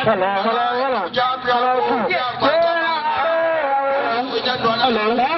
Hãy subscribe cho kênh Ghiền Mì Gõ để không bỏ lỡ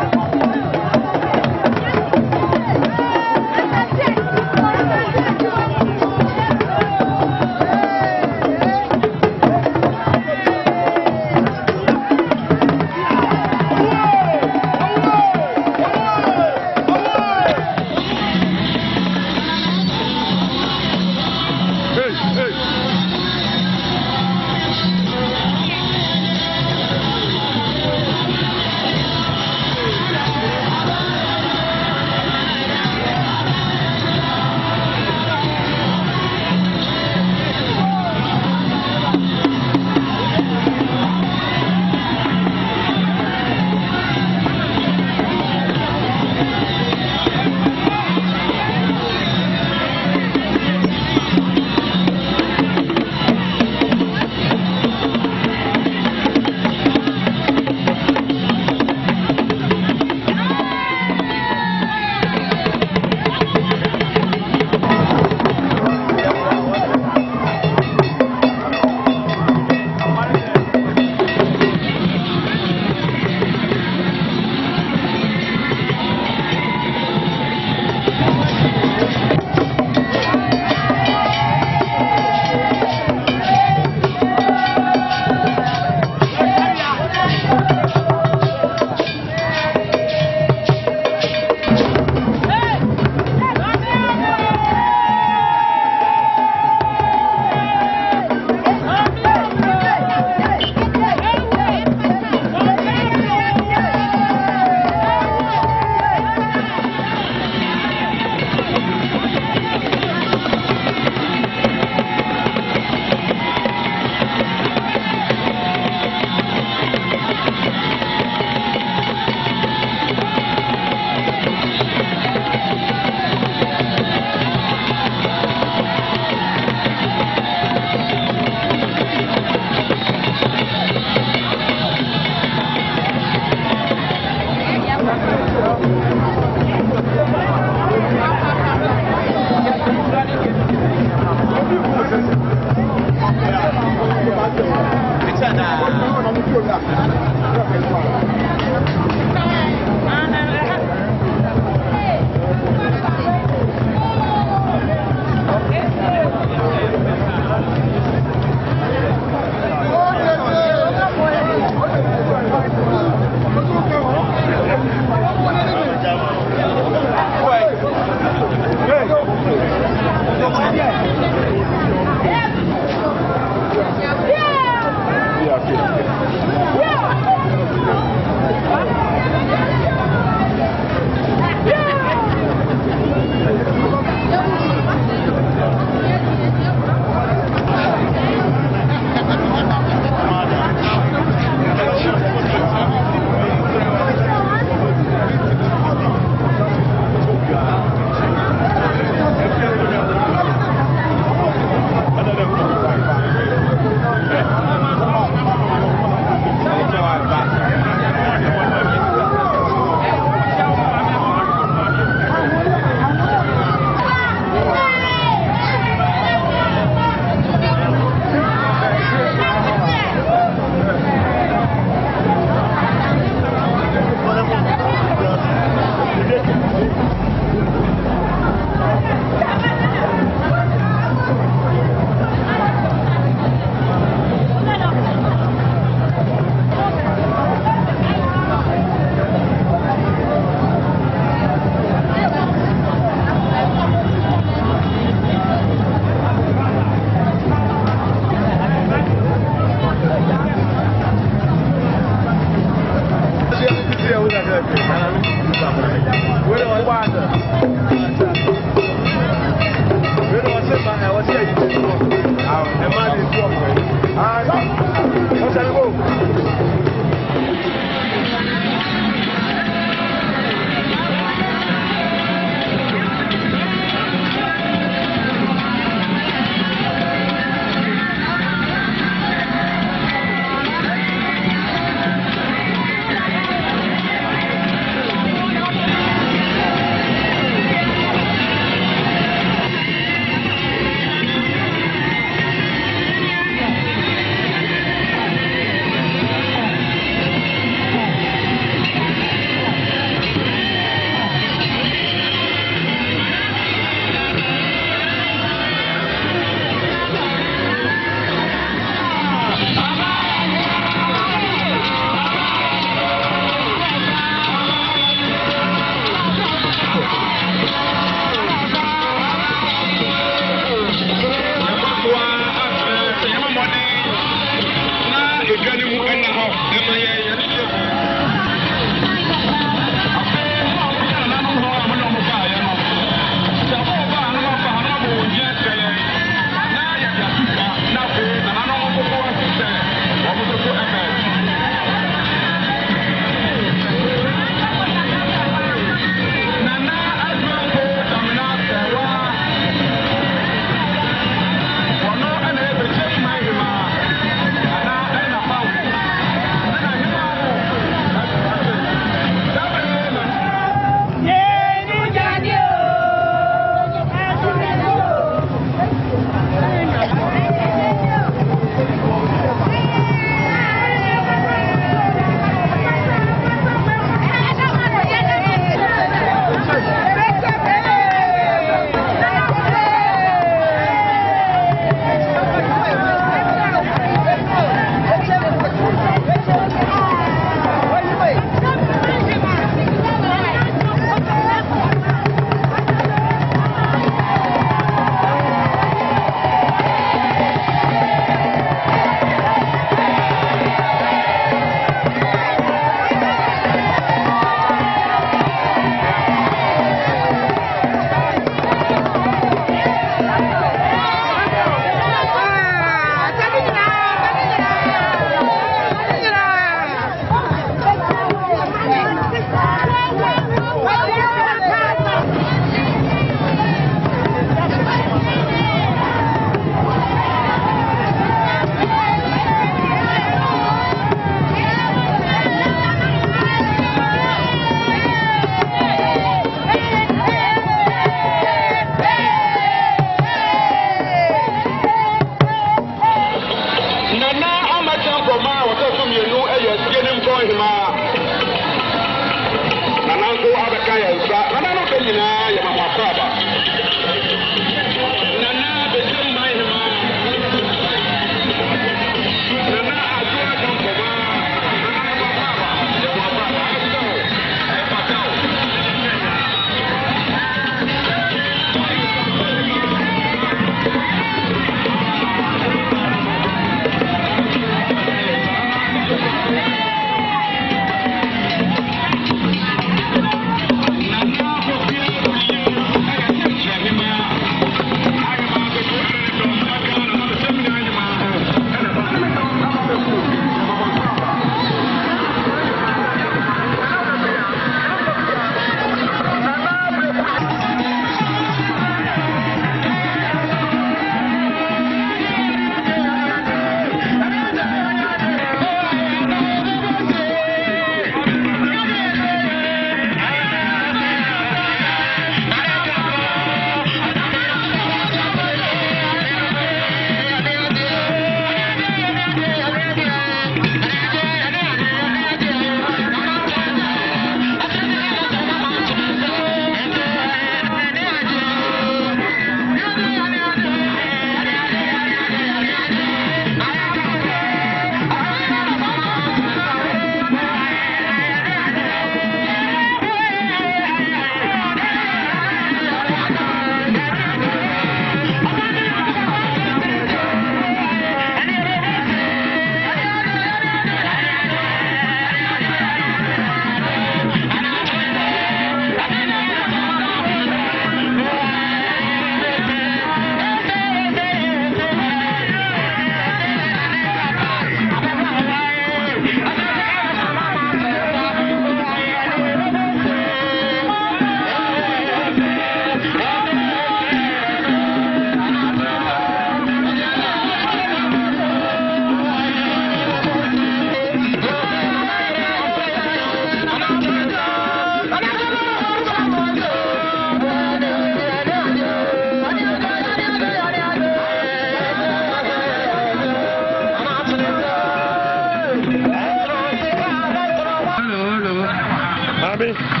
Nyame.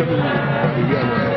这是你愿望。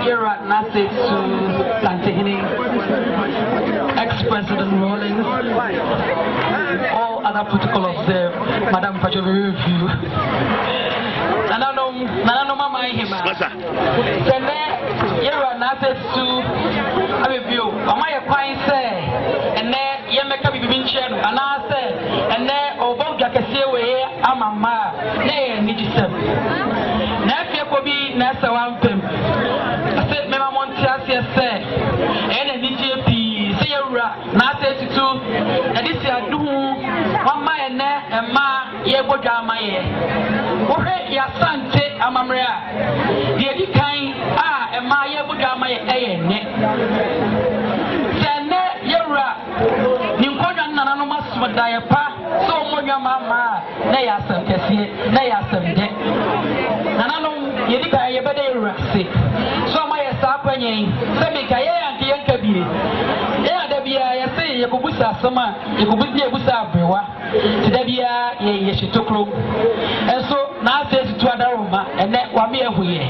Yera Nase to Santehini, ex-President Rawlings, all other protocols there, Madam Pachovi review. Nano Mama Hima. Yera Nase to a review. Amaya Pine say, and there Yemeka Binchan, and I say, and there Oboga Kasewe, Amama, nay, Nijisem. Nafia Kobi, Nasa Wampim. I said, Mema Montias, yes, sir, and a DJP, Sayura, Nasa to, and this year do 1 mile and ma, Yeboga Maye. Ohe, Yasante, Amamrea, the kind, and my Yeboga Maye, Sene, Yura, Nimpoja Nanamas, Madayapa, so Moya Mama, Nayasam, Nayasam, Nanano, Yedika, Yabede Rasi, so my Sapanye, Semika, and the Yankabi. Yeah, there be a say, Yakubusa, Sama, Yakubusa, Brewa, Tedabia, Yeshitoklo, and so now says to Adaroma, and that Wamia Huye.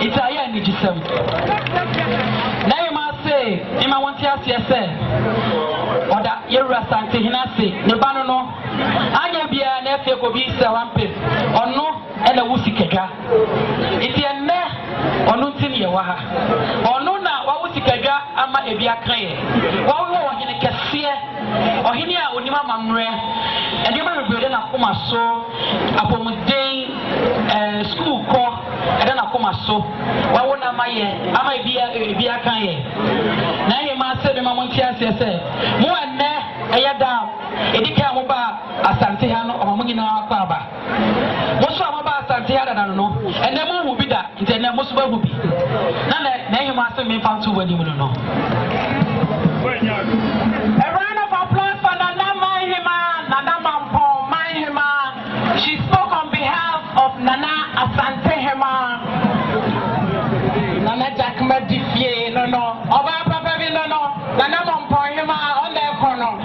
It's a young Nijism. Now you must say, Ima Wantias, yes, sir. Or that Yera Sante Hinasi, Nebano, Ayabia, Nepia Kobisa, Wampis, or no, and a Wusikega. It's a ne, or no Tiniawaha, or no now, what Wusikega, Ama Ebia Clay, or in a cassia, or Hinia, Unima Mamre, and you remember then I come so upon the day school call, and then I come so. Why won't I be a Kaye? Now you must say the Mamontias, yes, sir. More and there, a down. It can't move a Santihano or Mugina Paba. Most of about Santiago, I don't know, and the moon will be that, then the most will be. Now you must have been found to when you will know. A round of applause for Nana Mahima, Nana Mampo, Mahima. She spoke on behalf of Nana Asante Hema. Nana Jackma Diffie, no, Oba Papa, no, Nana Mampo Hema on their corner.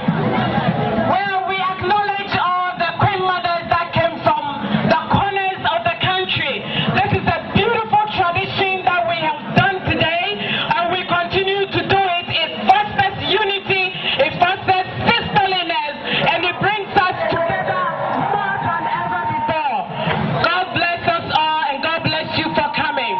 Well, we acknowledge all the queen mothers that came from the corners of the country. This is a beautiful tradition that we have done today, and we continue to do it. It fosters unity, it fosters sisterliness, and it brings us together more than ever before. God bless us all, and God bless you for coming.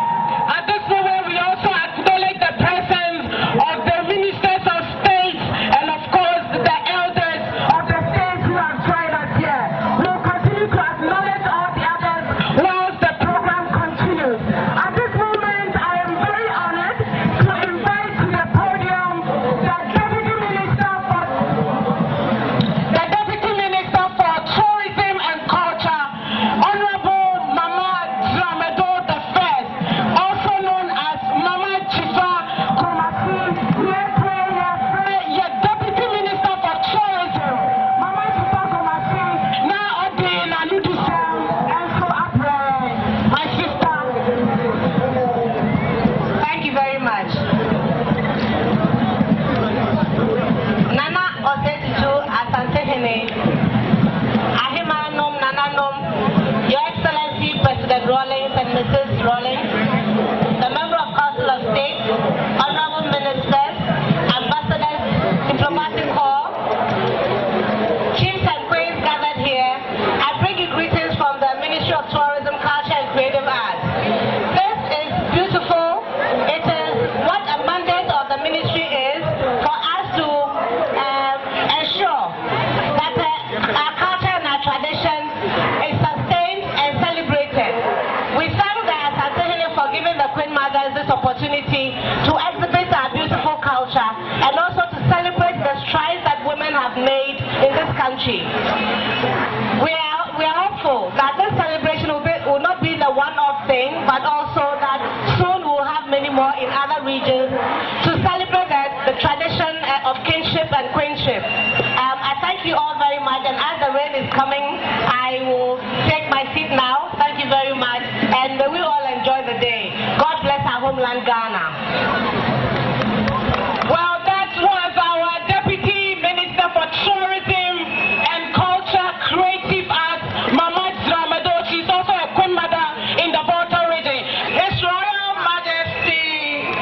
At this moment, we also acknowledge the presence of the ministers of state and, of course, the elders of the state who have joined us here. We'll continue to acknowledge all the others whilst the program continues. At this moment, I am very honored to invite to the podium the Deputy Minister for Tourism and Culture, Honorable Mama Dramado the First, also known as Mama Chifa Kumasi, your Deputy Minister for Tourism, Mama Chifa Kumasi, now Odin and Udisam, and so my sister. Thank you very much. Nana Osetichu Asantehene, Ahima Nom Nana Nom, Your Excellency President Rawlings and Mrs. Rawlings, the Member of Council of State, Honorable Ministers, Ambassadors, Diplomatic Corps, Chiefs and Queens gathered here, I bring you greetings from the Ministry of Tourism, Culture and Creative Arts. This is beautiful. It is what a mandate of the ministry is for us to ensure that our culture and our tradition is sustained and celebrated. We thank the Asantehene for giving the Queen Mothers this opportunity to exhibit our beautiful culture and also to celebrate the strides that women have made in this country. We are hopeful that this celebration will not be the one-off thing, but also that soon we'll have many more in other regions to celebrate the tradition of kingship and queenship. I thank you all very much, and as the rain is coming, I will take my seat now. Thank you very much, and may we all enjoy the day. God bless our homeland, Ghana. Well, that was our Deputy Minister for Tourism and Culture, Creative Arts, Mama Dramado. She's also a Queen Mother in the Volta region. His Royal Majesty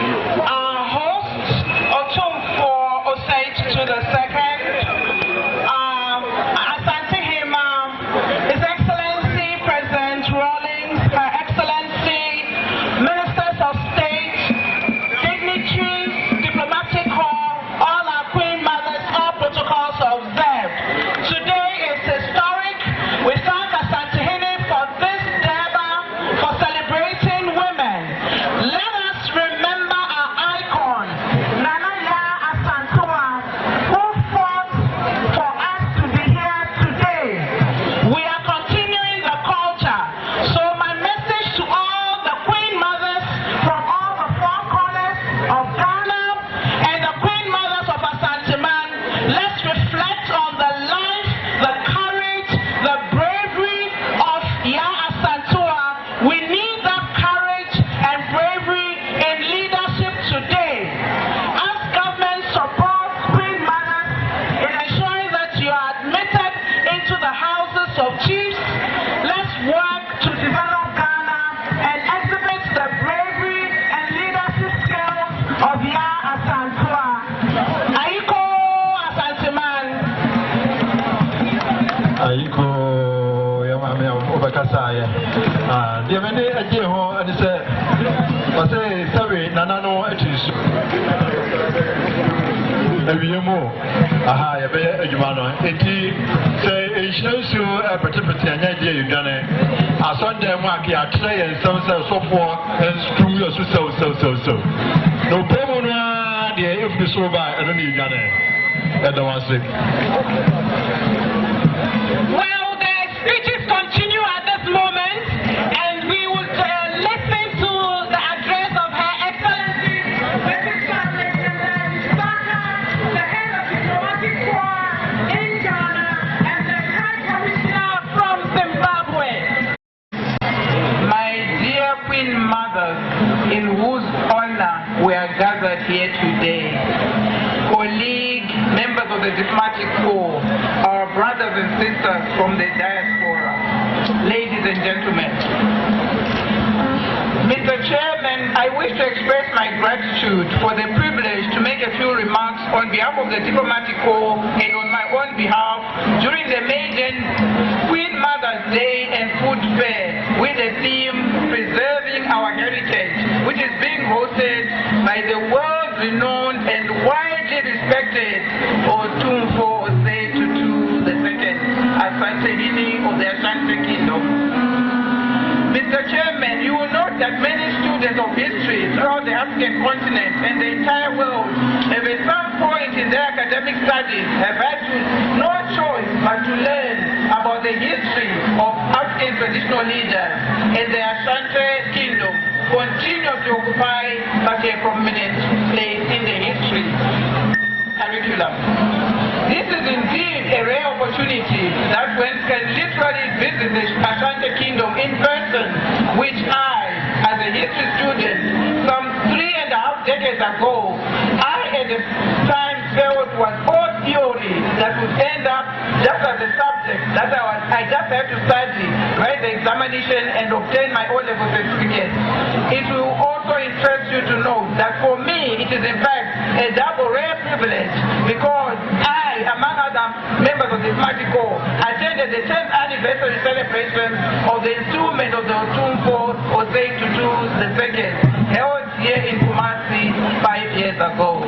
Kasaya. The Mene Ajeho and said, sorry, Nanano, it is. Aha, Yumano. It shows you a participant and idea you've done it. I saw them working at Trey and so forth and screw your so. No problem, dear, if you so by, I don't need Ghana. I don't want to say. Well, the speeches continue at this moment, and we will listen to the address of Her Excellency, the head of the diplomatic corps in Ghana, and the High Commissioner from Zimbabwe. My dear Queen Mothers, in whose honor we are gathered here today, colleagues, members of the diplomatic corps, our brothers and sisters from the diaspora, ladies and gentlemen. Mr. Chairman, I wish to express my gratitude for the privilege to make a few remarks on behalf of the diplomatic corps and on my own behalf during the maiden Queen Mother's Day and Food Fair with the theme Preserving Our Heritage, which is being hosted by the world-renowned and widely respected Otumfuo Osei Tutu II, Asante Hini of the Asante Kingdom. Mr. Chairman, you will note that many students of history throughout the African continent and the entire world have at some point in their academic studies have had no choice but to learn about the history of African traditional leaders and the Asante Kingdom continue to occupy such a prominent place in the history curriculum. This is indeed a rare opportunity that one can literally visit the Asante Kingdom in person, which I, as a history student, some 3.5 decades ago, I at the time felt was all theory that would end up just as a subject that I just had to study, write the examination and obtain my O-level certificate. It will also interest you to know that for me, it is in fact a double rare privilege because I, among other members of the diplomatic corps, attended the 10th anniversary celebration of the enthronement of the Otumfuo Osei Tutu II, held here in Kumasi 5 years ago.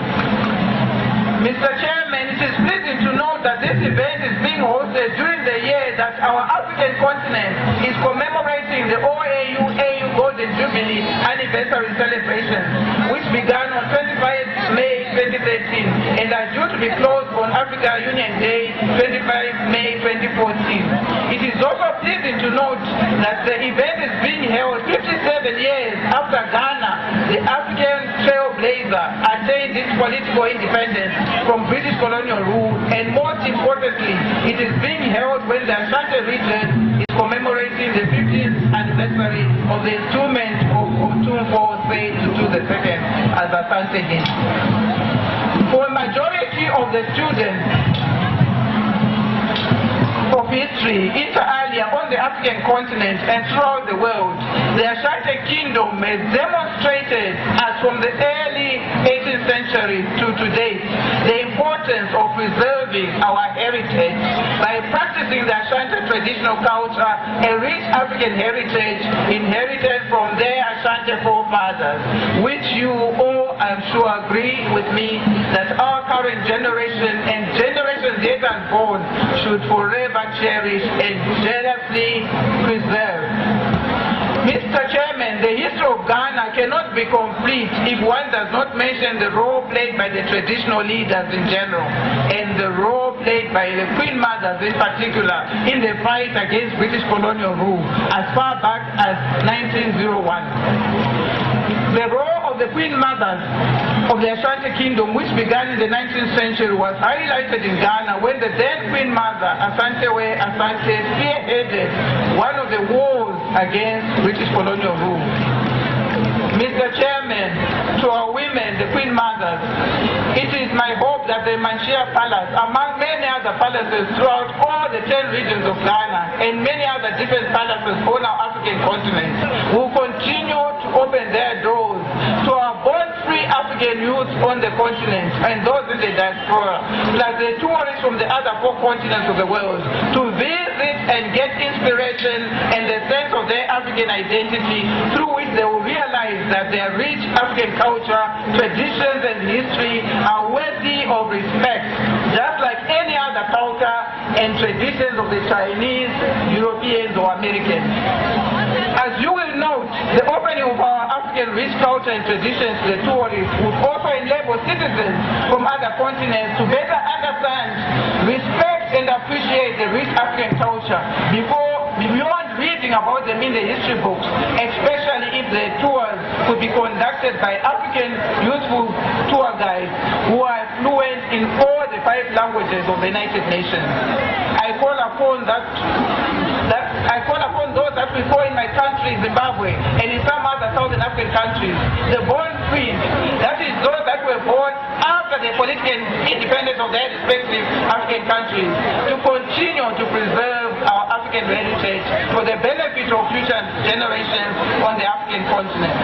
Mr. Chairman, it is pleasing to note that this event is being hosted during the year that our African continent is commemorating the OAU-AU Golden Jubilee anniversary celebration, which began on 25 May 2013 and are due to be closed on Africa Union Day, 25 May 2014. It is also pleasing to note that the event is being held 57 years after Ghana, the African trailblazer, attained its political independence from British colonial rule, and most importantly, it is being held when the Asante region is commemorating the 50th anniversary of the enthronement of Otumfuo Osei Tutu II as Asante King. For a majority of the students of history, inter alia, on the African continent and throughout the world, the Asante Kingdom has demonstrated, as from the early 18th century to today, the importance of preserving our heritage by practicing the Asante traditional culture, a rich African heritage inherited from their Asante forefathers, which you all, I'm sure, agree with me that our current generation and generations yet unborn should forever cherish and jealously preserve. Mr. Chairman, the history of Ghana cannot be complete if one does not mention the role played by the traditional leaders in general and the role played by the Queen Mothers in particular in the fight against British colonial rule as far back as 1901. The role of the Queen Mothers of the Asante Kingdom, which began in the 19th century, was highlighted in Ghana when the then Queen Mother, Asante spearheaded one of the wars against British colonial rule. Mr. Chairman, to our women, the Queen Mothers, it is my hope that the Manchia Palace, among many other palaces throughout all the 10 regions of Ghana and many other different palaces on our African continent, will continue to open their doors to our born-free African African youth on the continent and those in the diaspora, plus the tourists from the other 4 continents of the world, to visit and get inspiration and the sense of their African identity, through which they will realize that their rich African culture, traditions and history are worthy of respect, just like any other culture and traditions of the Chinese, Europeans or Americans. As you will note, the opening of our African rich culture and traditions to the tourists would also enable citizens from other continents to better understand, respect and appreciate the rich African culture beyond reading about them in the history books, especially if the tours could be conducted by African youthful tour guides who are fluent in all the 5 languages of the United Nations. I call upon those that we saw in my country, Zimbabwe, and in some other Southern African countries, the born free, that is those that were born after the political independence of their respective African countries, to continue to preserve our African heritage for the benefit of future generations on the African continent.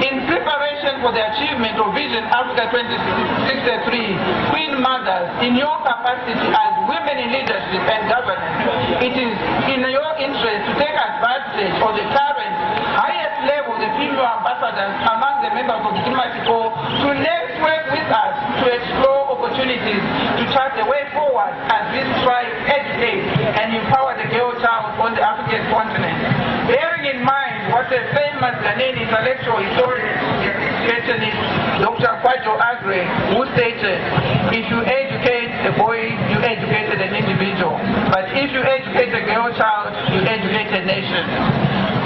In preparation for the achievement of Vision Africa 2063, Queen Mothers, in your capacity as women in leadership and governance, it is in your interest to take advantage of the current highest level of the female ambassadors among the members of the diplomatic corps to let's work with us to explore opportunities to chart the way forward as we strive, educate and empower the girl child on the African continent. Bearing in mind what a famous Ghanaian intellectual historian Dr. Kwajo Agre, who stated, if you educate a boy, you educated an individual. But if you educate a girl child, you educate a nation.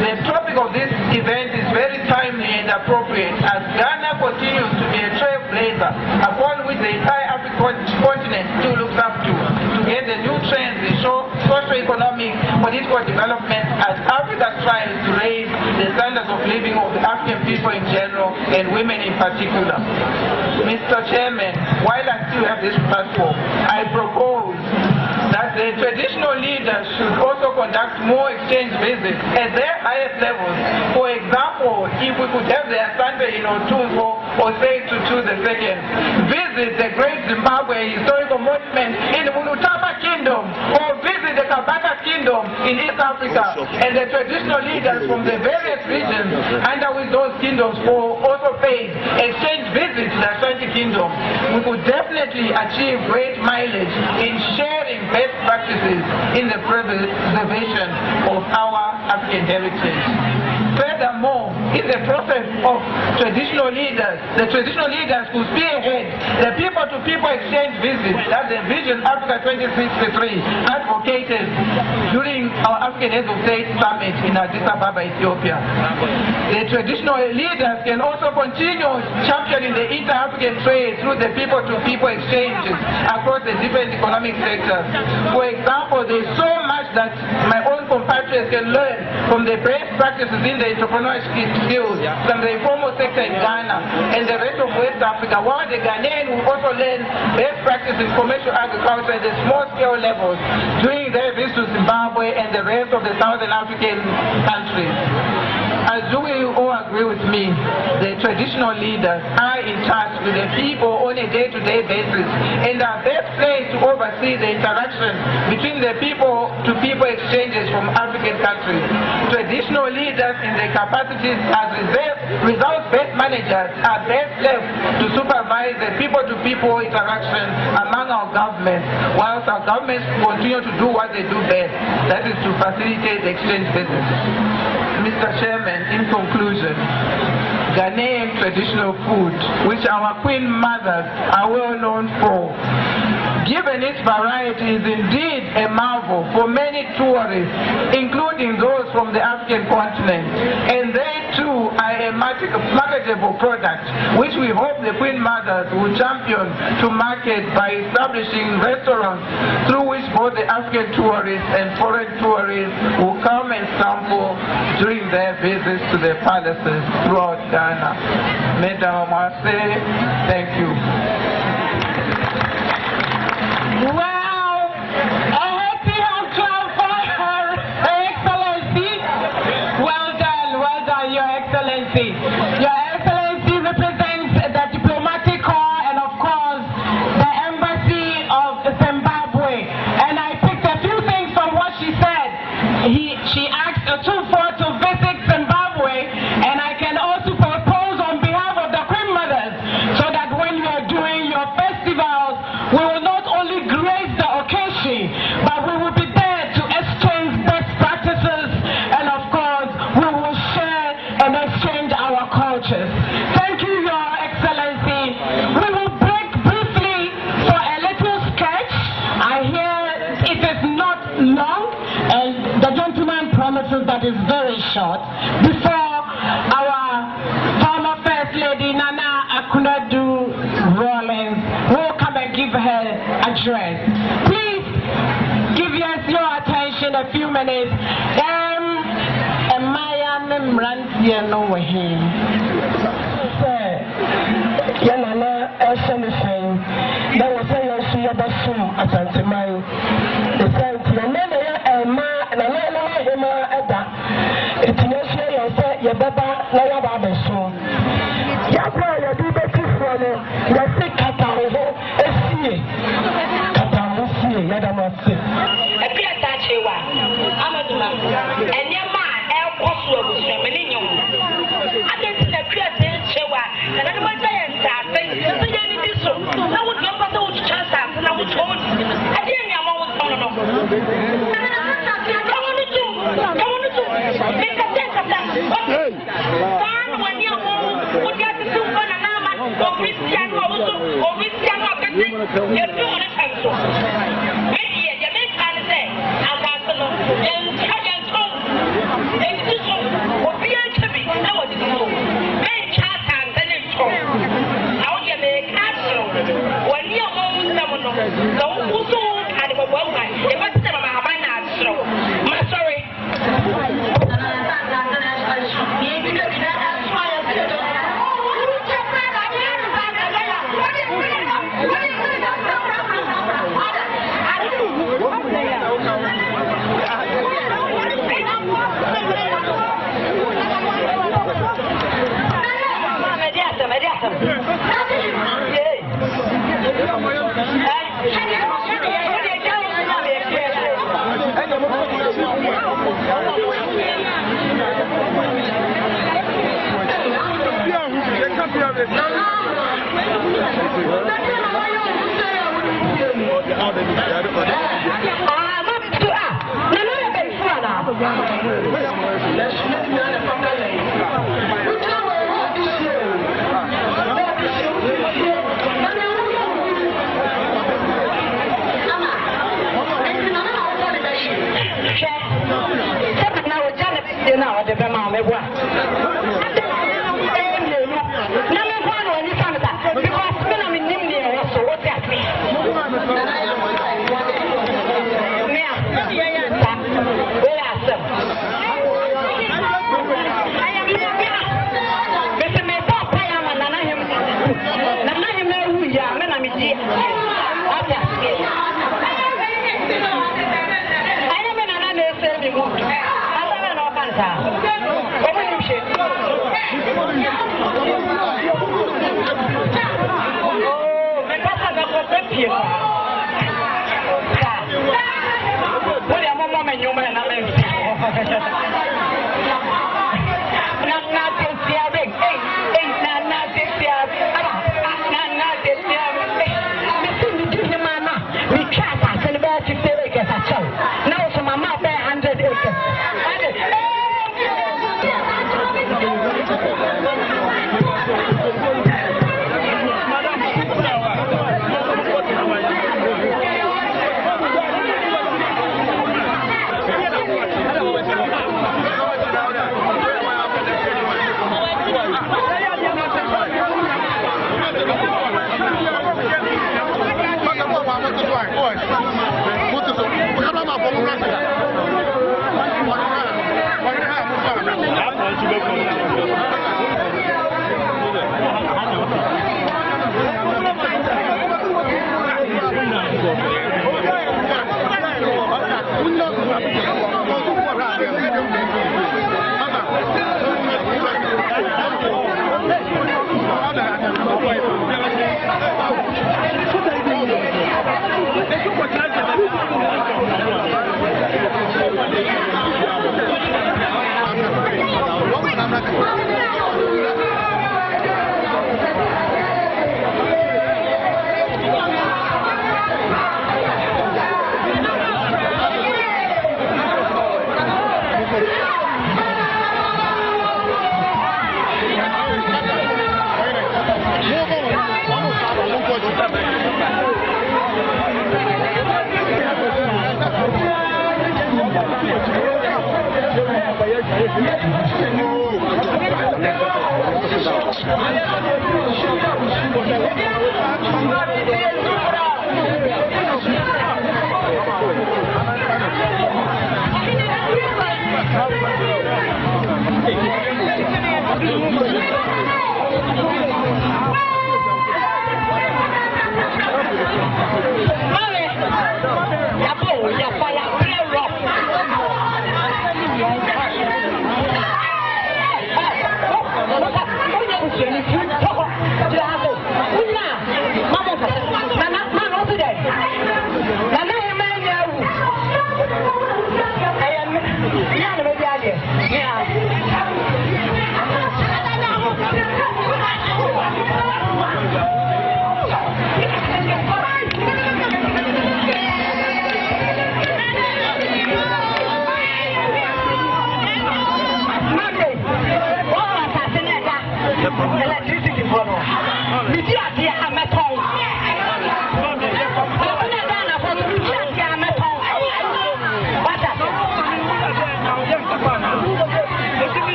The topic of this event is very timely and appropriate as Ghana continues to be a trailblazer upon which the entire African continent still looks up to get the new trends in socio-economic, political development as Africa strives to raise the standards of living of the African people in general and women in particular. Mr. Chairman, while I still have this platform, I propose that the traditional leaders should also conduct more exchange visits at their highest levels. For example, if we could have the Asante Otungo or say Tutu II visit the great Zimbabwe historical monument in the Munutama Kingdom, or visit the Kabaka Kingdom in East Africa, and the traditional leaders from the various regions under which those kingdoms fall also paid exchange visits to the Asante Kingdom, we could definitely achieve great mileage in sharing best practices in the preservation of our African heritage. Furthermore, in the process of traditional leaders, the traditional leaders could spearhead the people-to-people exchange visits that the Vision Africa 2063 advocated during our African Heads of State Summit in Addis Ababa, Ethiopia. The traditional leaders can also continue championing the inter-African trade through the people-to-people exchanges across the different economic sectors. For example, there's so much that my own compatriots can learn from the best practices in the entrepreneurship skills from the informal sector in Ghana and the rest of West Africa, while the Ghanaian will also learn best practices in commercial agriculture at the small-scale levels during their visits to Zimbabwe and the rest of the Southern African countries. As you will all agree with me, the traditional leaders are in touch with the people on a day-to-day basis and are best placed to oversee the interaction between the people-to-people exchanges from African countries. Traditional leaders in their capacities as results-based managers are best left to supervise the people-to-people interaction among our governments, whilst our governments continue to do what they do best, that is to facilitate the exchange business. Mr. Chairman, in conclusion, Ghanaian traditional food, which our Queen Mothers are well known for, given its variety, is indeed a marvel for many tourists, including those from the African continent. And they too are a marketable product, which we hope the Queen Mothers will champion to market by establishing restaurants through which both the African tourists and foreign tourists will come and sample during their visits to the palaces throughout Ghana. Mesdames, Messieurs, thank you. Wow! A happy hand clap for Her Excellency. Well done, Your Excellency. Your Excellency represents the it is not long, and the gentleman promises that it's very short, before our former First Lady Nana Akunadu Rawlings will come and give her address. Please give us your attention a few minutes. Maya Mrantia no way. Yanana Elson, there was a Yasuyabasu at Antimai. The Saint Yanana and Hima Ada. It's Yababa, Layaba so. Yabra, Yabiba Tifone, Yasi Katao, Essie, Katamusi, Yadamasi. A Piatachiwa, Amaduma, and Yama, El Poslo, Semeninum. I didn't say Piatachiwa, and I don't say that. So, I would not go to chance and I would hold. I didn't know what was going on. I wanted to. Make a sense of that. When you would get to do one and or Christian or Christian or you're doing it. Maybe you make kind of say, I got to know. And Italian home. And this will be a chubby. I want to know. Men chat and then it's home. How you make action. When you're home, someone don't also had a well guy. It must have a man natural. I'm sorry.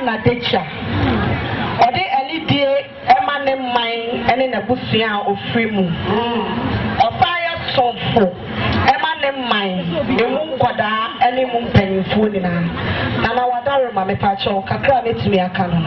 na decha ode elidie ema ne man ene na busua ofiri mu ofaya sofo ema ne man emu nkoda ene mu mpanyimfo ni na wadaro ma mepacho kakra metimi aka no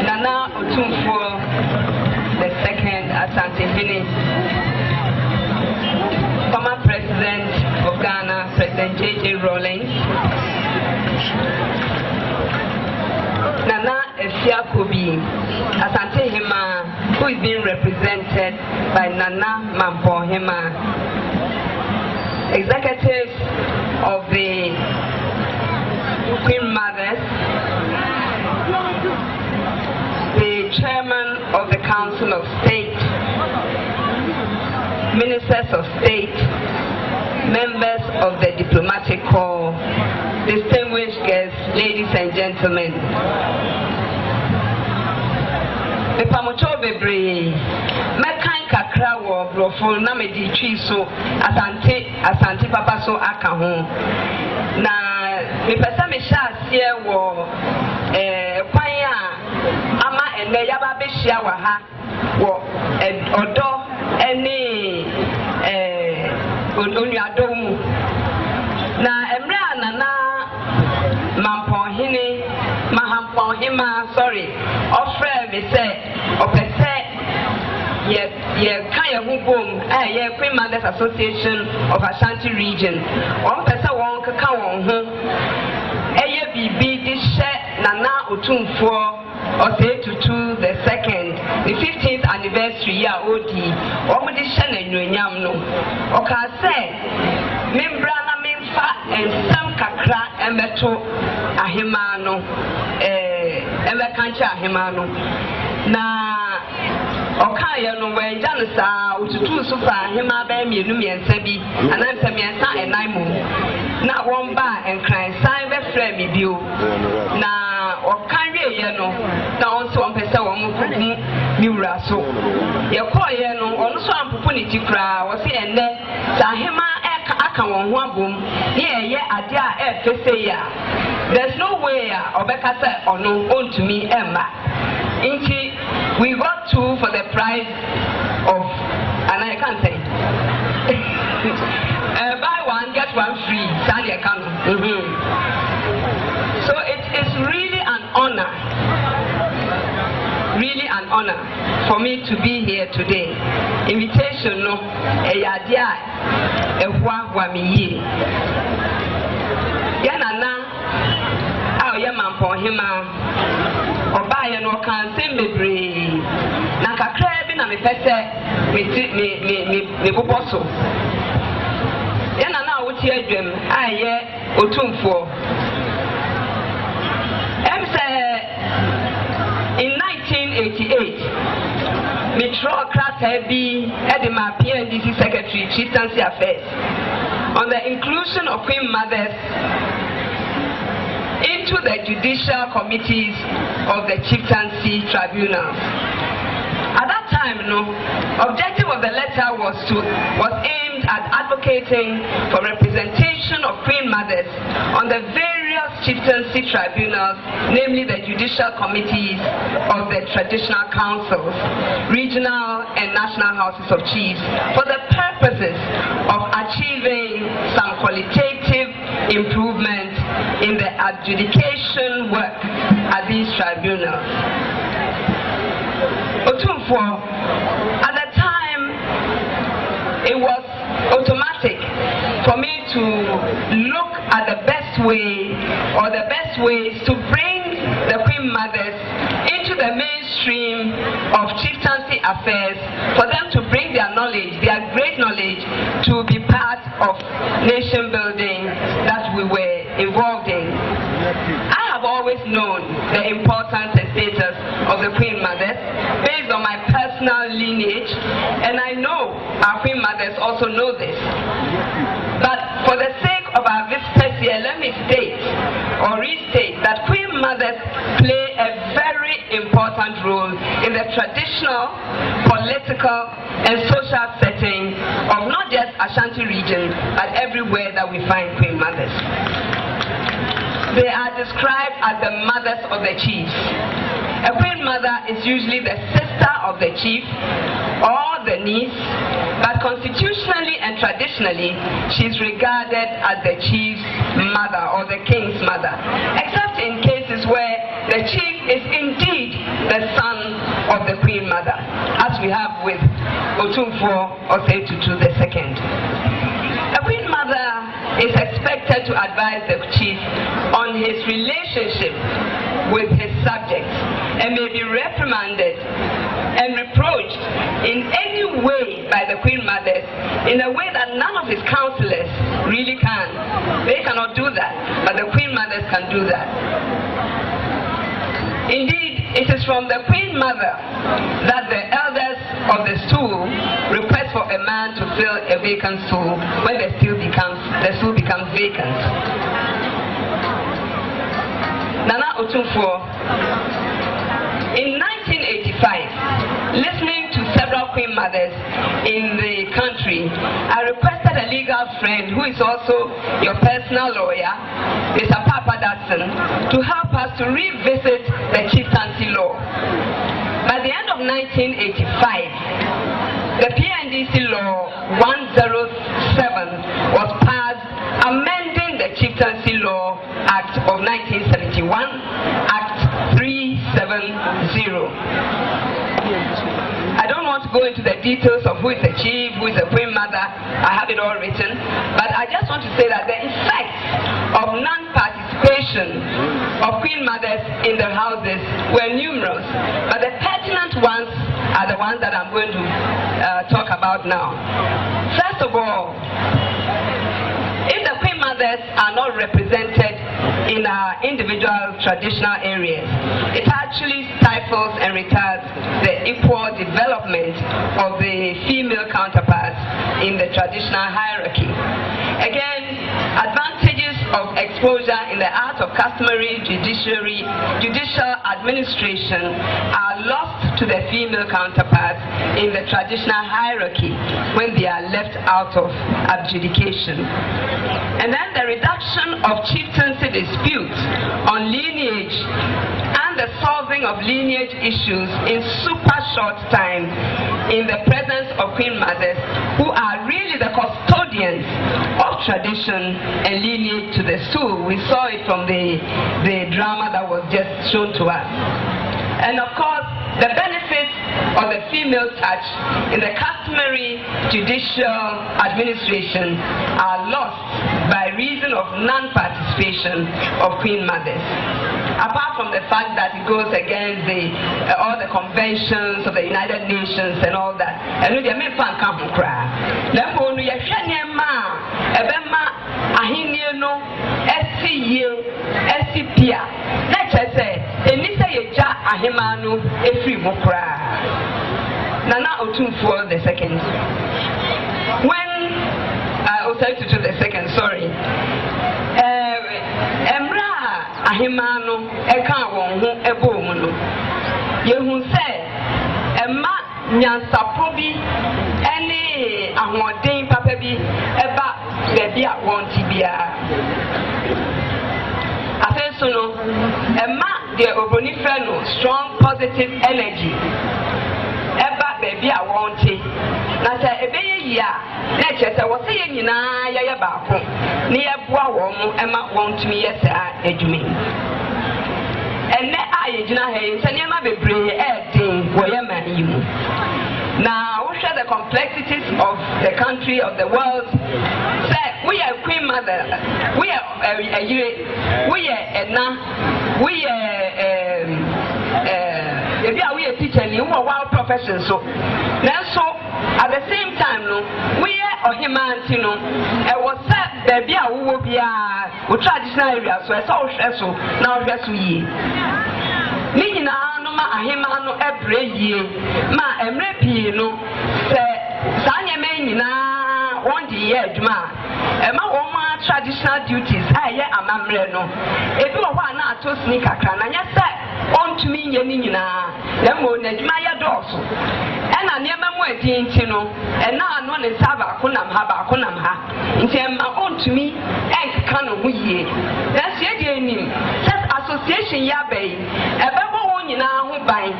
Nana Otumfuo the second Asante-Hene, former president of Ghana, President J.J. Rawlings, Nana Esiakobi Asante-Hema, who is being represented by Nana Mampo-Hema, executives of the Queen Mothers, the chairman of the Council of State, ministers of state, members of the diplomatic corps, distinguished guests, ladies and gentlemen. Mepamocho bebre mekan kakra wo brofo na medi twi so asante papa so aka ho na me pesa me sha asie wo kwan a ama ene yaba behia wa ha wo odo ene onuado mu na emre anana mampohene mahampohema sorry ofre me say opese ye kaya hubom ye Queen Mothers Association of Ashanti Region on pesa won kaka won ho eye bibi di she nana otumfo Osetutu the second the 15th anniversary year odi omo di she na nnuanyam no oka say membra na memfa ensam kakra emeto ahema no kancha ahema no na Okaya no when Janisa ututu so fa hima ba mienu miensa bi anansa miensa enaimu na won ba enkran san be frɛ me bio na okanwe ye no na on so on pese won kuku mi wura so ye koye no on so ampopo ne tikra wo se enne sa hima aka won ho abom ye ye ade a efese ya there's no way obeka say ono ontumi emma inchi we got 2 for the price of, and I can't say, buy one, get one free, Sally So it is really an honor for me to be here today. Invitation, no, Obaya no can say me na kakra bi na me pese me boboso yana na wuti adwam aye otumfo in 1988 me draw krata bi at my PNDC secretary chieftaincy affairs on the inclusion of Queen Mothers into the judicial committees of the chieftaincy tribunals. At that time, objective of the letter was aimed at advocating for representation of Queen Mothers on the various chieftaincy tribunals, namely the judicial committees of the traditional councils, regional and national houses of chiefs, for the purposes of achieving some qualitative improvement in the adjudication work at these tribunals. Otumfo, at the time, it was automatic for me to look at the best way or the best ways to bring the Queen Mothers into the mainstream of chieftaincy affairs, for them to bring their knowledge, their great knowledge, to be part of nation building that we were involved in. I have always known the importance and status of the Queen Mothers based on my personal lineage, and I know our Queen Mothers also know this. But for the sake of our visitors here, let me state or restate that Queen Mothers play a very important role in the traditional, political, and social setting of not just Ashanti region, but everywhere that we find Queen Mothers. They are described as the mothers of the chiefs. A Queen Mother is usually the sister of the chief or the niece, but constitutionally and traditionally, she is regarded as the chief's mother or the king's mother, except in cases where the chief is indeed the son of the Queen Mother, as we have with Otumfo Osetutu the second. A Queen Mother is expected to advise the chief on his relationship with his subjects and may be reprimanded and reproached in any way by the Queen Mothers in a way that none of his counselors really can. They cannot do that, but the Queen Mothers can do that. Indeed, it is from the Queen Mother that the elders of the stool request for a man to fill a vacant stool when the stool becomes vacant. Nana Otumfo, in 1985, listening to several Queen Mothers in the country, I requested a legal friend who is also your personal lawyer, Mr. Papa Datson, to help us to revisit the chieftaincy law. 1985, the PNDC Law 107 was passed, amending the Chieftaincy Law Act of 1971, Act 370. I don't want to go into the details of who is the chief, who is the queen mother. I have it all written. But I just want to say that the effects of non-participation of queen mothers in the houses were numerous. But the pertinent ones are the ones that I'm going to talk about now. First of all, if the queen mothers are not represented in our individual traditional areas, it actually stifles and retards the equal development of the female counterparts in the traditional hierarchy. Again, advantages of exposure in the art of customary judicial administration are lost to the female counterparts in the traditional hierarchy when they are left out of adjudication. And then the reduction of chieftaincy disputes on lineage and the solving of lineage issues in super short time in the presence of queen mothers who are really the custodians of tradition and lineage to the soul. We saw it from the drama that was just shown to us. And of course, the benefits of the female touch in the customary judicial administration are lost by reason of non-participation of queen mothers. Apart from the fact that it goes against all the conventions of the United Nations and all that. And we may find come cry. Therefore, we are sharing ma, ebema, ahinie no, SCPA. Let's say, Enisa yeja ahimanu efri mukra. Nana Otunfuo the second. When I was to do the second, sorry. Emra ahimanu eka won ho ebo mu no. Yehu se emma nyansapo bi ene ahoden papa bi eba bebi a won ti bia. Afenso no emma the obroni fe no strong positive energy eba bebi a won ti na se ebeye yi a na chese wo se ye nyina ye baako ne ye boa wo mu ema won tumi ye sa adwumi enne a ye gina he se ne ma bebre edin wo ye man yi mu. Now, we share the complexities of the country, of the world. Say, we are queen mother, we are we are teacher, you are wild profession. So, at the same time, we are humanity, and was said, baby, I will be a traditional area, so I saw so now dress we. Nina no ma ahema no ebreye ma emre pii no se sanya me nyina won di ye adwuma e ma won ma traditional duties aye amamre no ebi wo ho na ato sni kakra na nya se ontumi nye ni nyina na mo na adwuma ye dɔɔso ɛna nneɛma mu adi nti no ɛna ano ne nsa baako nam ha nti ma ontumi ɛnkeka no ho yie na sie die anim association ya bai ɛbɛbɔ wɔn nyinaa ho ban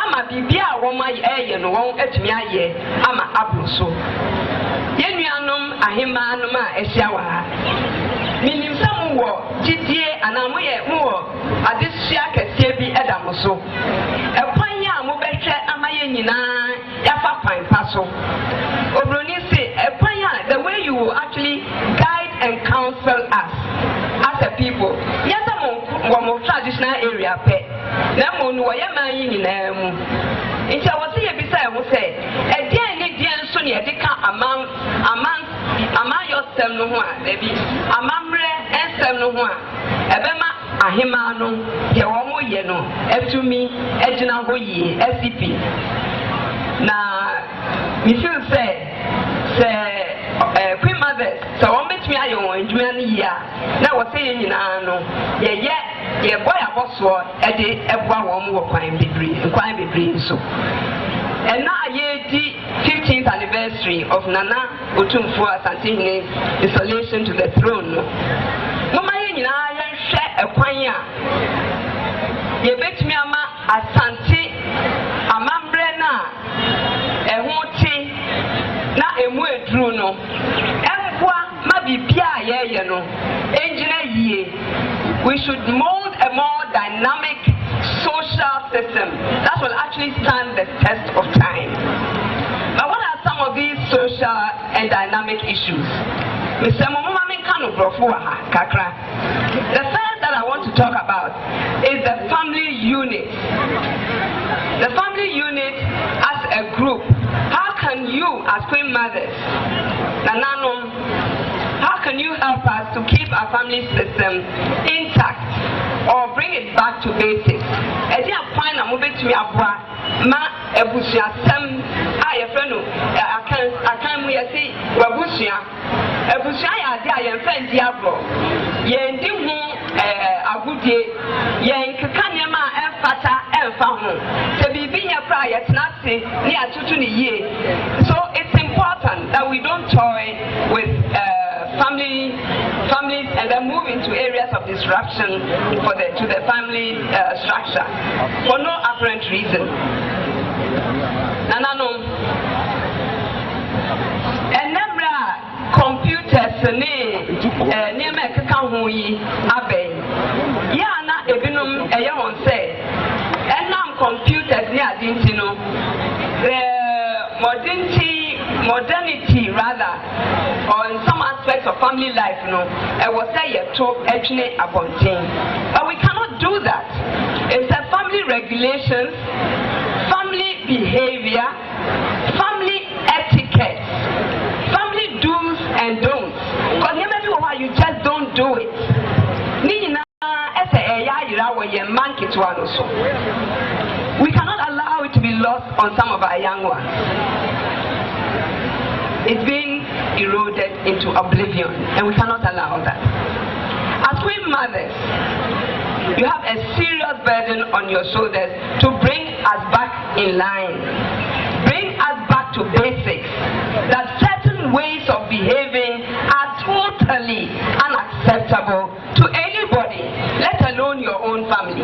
ama bibia a wɔn ayɛ no wɔn atumi ayɛ ama aboro so yɛnuanom ahemaanom a ɛhyia wɔ ha minim sɛ mo wɔ gyidie anaa mo wɔ adesua kɛseɛ bi ɛda mo so ɛkwan a mobɛhwɛ ama yɛ nyinaa yɛafa kwan pa so obroni se ɛkwan a the way you will actually guide and counsel us as a people yɛsɛ mo traditional area pɛ na mo no wɔyɛ man yi nyinaa mu nti a wɔse yɛbisa ɛho sɛ ɛdeɛn ne deɛn nso ne yɛde ka amayɔsɛm no ho a baabi amammerɛ ɛnsɛm no ho a ɛbɛma ahemaa no deɛ wɔn mo yɛ no atumi agyina hɔ yie SCP na me feel sɛ queen mothers sɛ wɔn bɛtumi ayɛ wɔn adwuma no yie a na wɔsɛ yɛ nyinaa no yɛbɔ yɛabɔsoɔ ɛde ɛboa wɔn wɔ kwan bebree nso ɛna yɛdi 15th anniversary of Nana Otumfuo Asantehene installation to the throne no moma yɛ nyinaa yɛnhwɛ ɛkwan a yɛbɛtumi ama asante amambrɛ na we should mold a more dynamic social system that will actually stand the test of time. But what are some of these social and dynamic issues? The first that I want to talk about is the family unit. The family unit as a group. How can you, as Queen Mothers, Nananom, how can you help us to keep our family system intact or bring it back to basics? I so it's important that we don't toy with families and then move into areas of disruption to the family structure for no apparent reason. Computers computers modernity rather, or in some aspects of family life, I was actually but we cannot do that. It's a family regulations, family behavior, family etiquette, family do's and don'ts. Because you just don't do it. We cannot allow it to be lost on some of our young ones. It's being eroded into oblivion, and we cannot allow that. As Queen Mothers, you have a serious burden on your shoulders to bring us back in line, bring us back to basics, that certain ways of behaving are totally unacceptable to anybody, let alone your own family.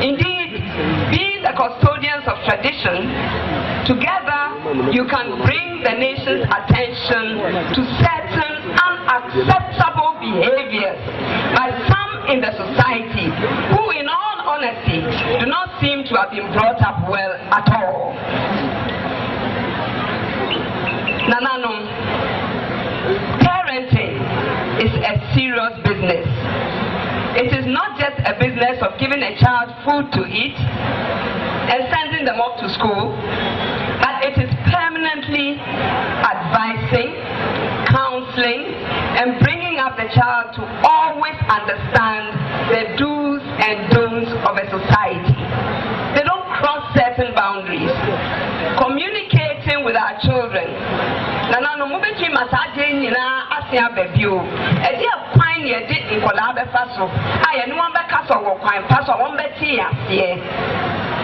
Indeed, being the custodians of tradition, together you can bring the nation's attention to certain unacceptable behaviors by some in the society who, in all honesty, do not seem to have been brought up well at all. Nananom, parenting is a serious business. It is not just a business of giving a child food to eat and sending them off to school, but it is permanently advising, counseling, and bringing up the child to always understand the do's and don'ts of a society. They don't cross certain boundaries. Communicating with our children.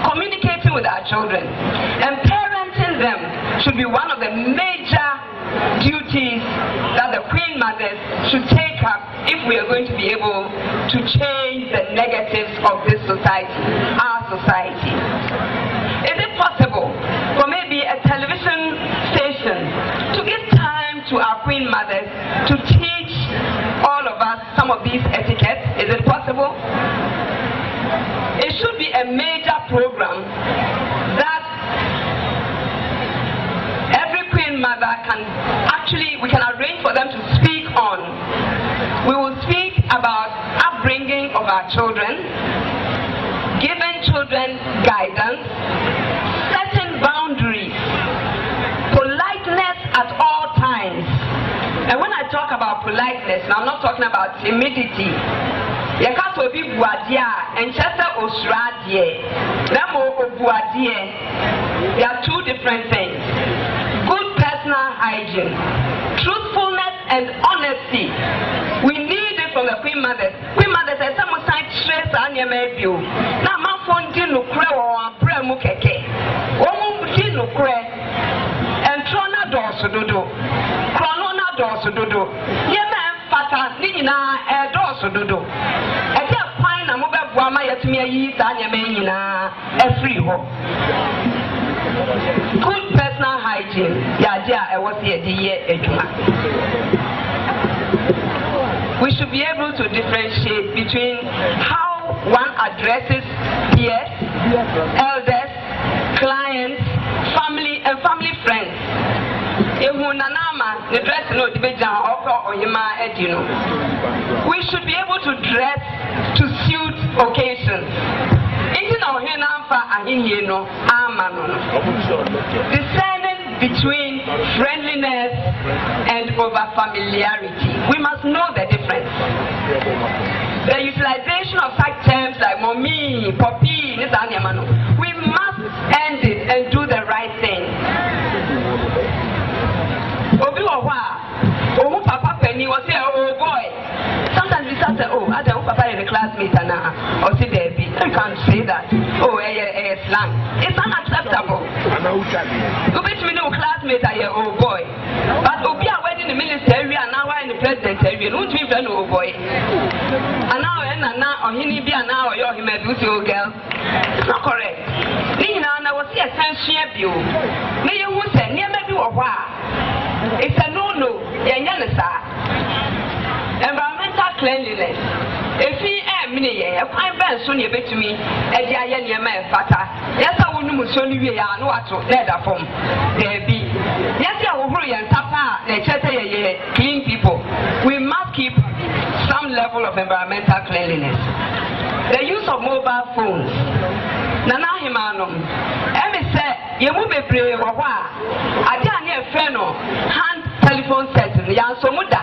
Communicating with our children and parenting them should be one of the major duties that the Queen Mothers should take up if we are going to be able to change the negatives of this society, our society. Is it possible for maybe a television station to give time to our Queen Mothers to teach all of us some of these etiquettes? Is it possible? It should be a major program that every Queen Mother we can arrange for them to speak on. We will speak about upbringing of our children, giving children guidance, setting boundaries, politeness at all times. And when I talk about politeness, now I'm not talking about timidity. There are two different things. Good personal hygiene, truthfulness and honesty. We need it from the Queen Mothers. Queen Mothers say some sign stress on your maybe. Now my phone didn't cry or pray mukeke. One didn't cry and trona dosu dodo. Chronona dosu dodo. Yema fata nina dosu dodo. Good personal hygiene. we should be able to differentiate between how one addresses peers, elders, clients, family, and family friends. We should be able to dress to suit occasions. Discerning between friendliness and over-familiarity. We must know the difference. The utilization of such terms like mommy, poppy, we must end it and do the right thing. Papa Penny was here, oh boy. Sometimes we start to say, oh, I don't Papa is a classmate and or see baby. I can't say that. Oh, slang. It's unacceptable. You bet me no classmate are here, oh boy. But we are wedding the minister area and now in the president area. Don't you even oh boy? And now or he need be an hour or he may be your girl. It's not correct. I was here sense you. May you say near maybe or why? It's a no-no. Environmental cleanliness. If he a fine band soon you bet to me, a giant man fata. Yes, I will know soon we are no at leather from. There be. Yes, I will hurry and tapa, clean people. We must keep some level of environmental cleanliness. The use of mobile phones. Nana Himanum. Emi say, you move a brave or what? I can't hear hand telephone settings. Yansomuda.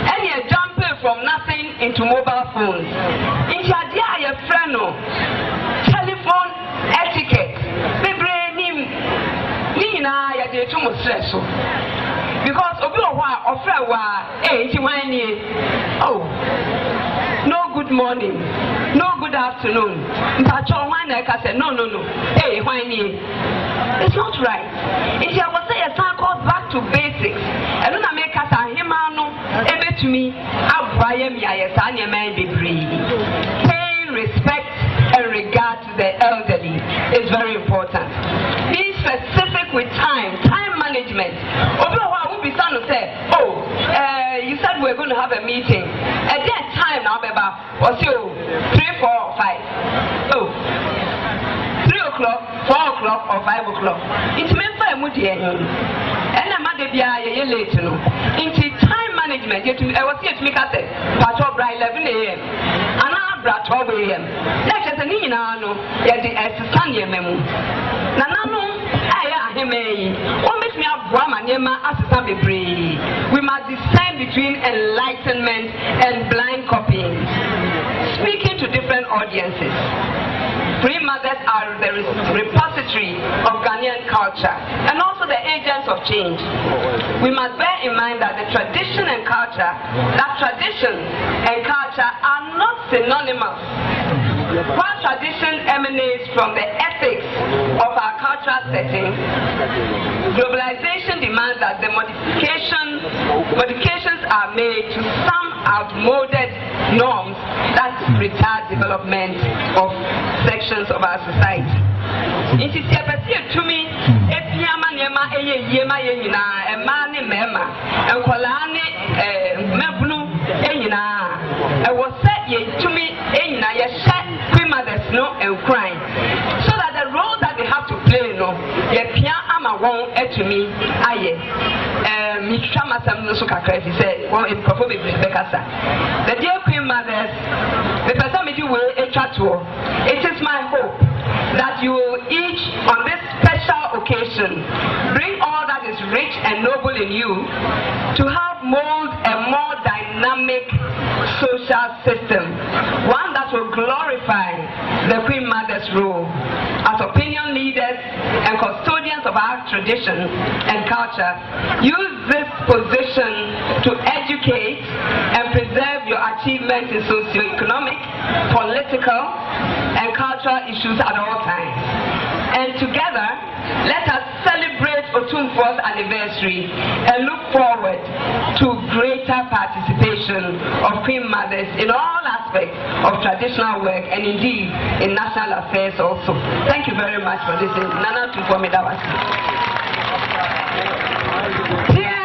And you're jumping from nothing into mobile phones. In your friend, telephone etiquette. The brain, Nina, you're too much stress. Because of your oh, no good morning, no good afternoon. No. Hey, it's not right. If I was say a time called back to basics, and then I make us a himano, ebe to me, paying respect and regard to the elderly is very important. Be specific with time management. Be son to say, oh, you said we're going to have a meeting. At that time now, Beba, was you 3, 4, or 5? Oh, 3 o'clock, 4 o'clock, or 5 o'clock. It's meant for a moody and I'm at the BIA late. Into time management, I was here to make us patrol by 11 a.m. and I brought 12 a.m. That's just an ino, yet the Sunday memo. Nanano. What makes me have Brahma as we must discern between enlightenment and blind copying. Speaking to different audiences. Free mothers are the repository of Ghanaian culture and also the agents of change. We must bear in mind that tradition and culture are not synonymous. While tradition emanates from the ethics of our cultural setting, globalization demands that the modifications are made to some outmoded norms that retard development of sections of our society. It is a to me, I was said to me, Queen mothers no and crying. So that the role that they have to play, no, ama won to me, me trama some no suka crazy said, well, in perform it the dear Queen mothers, the person made you will a chat to. It is my hope that you will each on this special occasion bring all that is rich and noble in you to help mold a more dynamic social system, one that will glorify the Queen Mother's role as opinion leaders and custodians of our tradition and culture. Use this position to educate and preserve your achievements in socio-economic, political, and cultural issues at all times. And together, let us celebrate Otumfuo's anniversary and look forward to greater participation of Queen Mothers in all aspects of traditional work and indeed in national affairs also. Thank you very much for listening. Nana Otumfuo Medawasi. Yeah!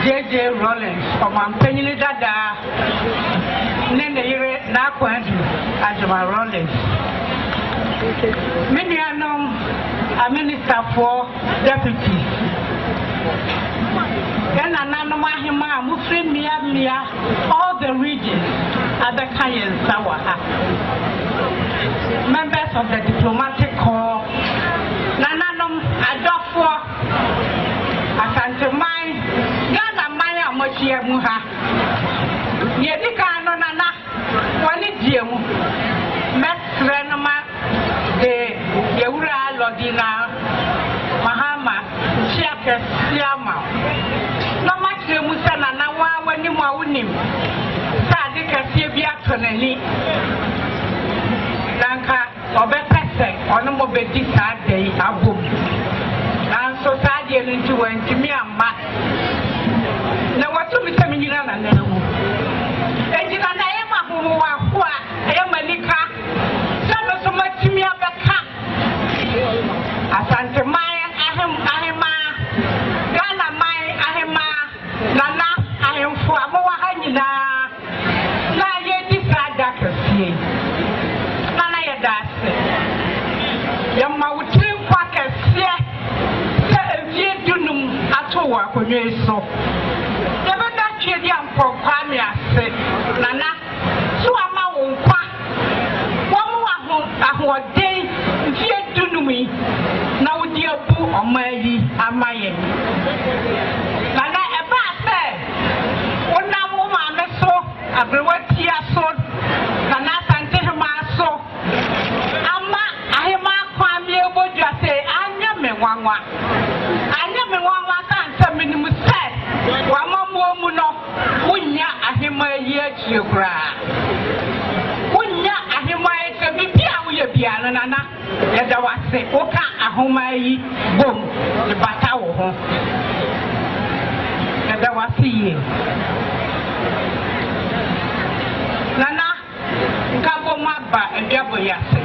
J.J. Rollins, from Penny Dada, Nene Nakwandu, Ajama Rollins. Many are known a minister for deputy. Then Ananamahima, Muslim Mia, all the regions at the Kayan Sawaha. Members of the diplomatic corps, Nananum Adolfo, Asantemai. Mochia Muha Yedika no Nana, one idiom, Mesrenoma de Yeura Lodina, Mahama, Chiaka Siama. No much the Musana Nawa when you maunim, Sadika Sibia Tonelli Lanka, or Bepese, or no more Bedita Day, Abu. And so Sadian into Timia. Now what to be coming in and then? And you know, I am a who I am a Nika. So much to me about cat. Asante Maya, Ahema, Ghana Maya, Ahema, Nana, I am for a more Hanina. Now you decide that to see. Nana, you that's it. Your mouth, Quackers, yeah, you know, at all work when you so. For Kwamia, Nana, so am I won't quack. 1 more day, Omayi Amayen. Nana Eba said, Una woman so, Abrewatia so, Nana Santehema so, Ama Ahema Kwame Oboja say, Anya me Wangwa. Anya me Wangwa can't tell me you said, Wama Momuno, Unya Ahema Yechukra. Unya Ahema Yechukra, Biana Nana, Yadawase, Oka Ahomayi, boom, the Batao. Yadawasi. Nana, Gabo Maba and Jaboyase.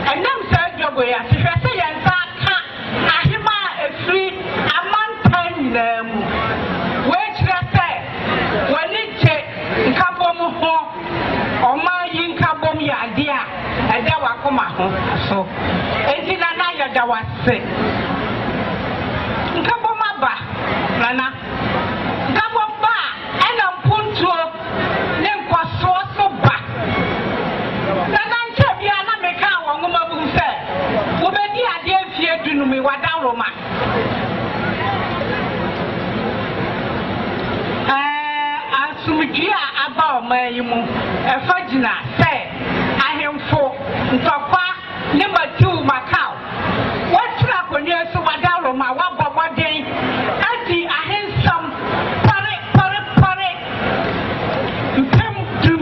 And them said Jaboyase, I say, and Ahima is free, a mountain them. Which they say, when it check, Gabo or my Yinkabom Yadia, and there were come so. And in another Dawase. Gabo Maba, Nana, Gabo Ba, and a punto. Asumjia about my Fajina say, I am for Papa number 2 Macau. What's up when you're so Madaro, my one day? Auntie, I have some pare. You came to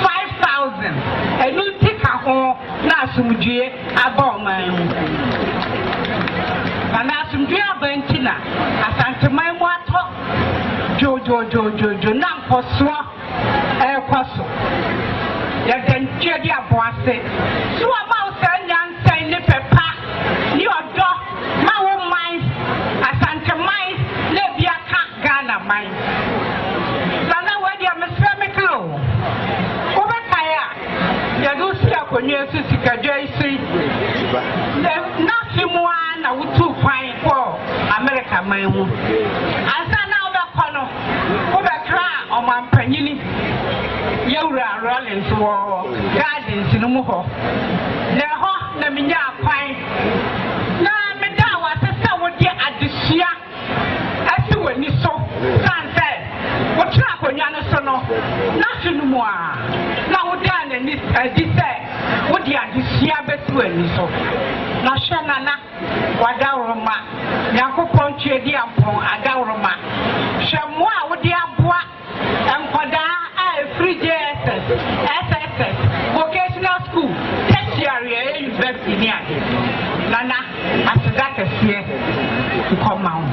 5,000 and you take a home. Nasumjia about my Nasumjia Bentina, as my water. Jojo, Namposo, Elcoso. Yet then, Jedia Boise. So about Sanyan saying the peppa, your dog, my own mind, a Santa Mine, Lebia can't Ghana mine. Sana, where you must let me go. Over Kaya, Yadusia, when you're Sissika JC. Nothing one, I would too fine for America, my own. My penny, Yura Rollins war, gardens in Umuho. Neho, Naminia Pine. Na Medawa, sister would get at the Shia. As you when you saw, San said, what trap on Yanasono? Nothing more. Now done and this said, what the Shia best when you saw. Nashanana, Wadauroma, Yako Ponche Diapo, Adauroma. Shamwa, what the Abua. And for that, free JSS, SSS, vocational school, tertiary university. Nana, after that, here to come out.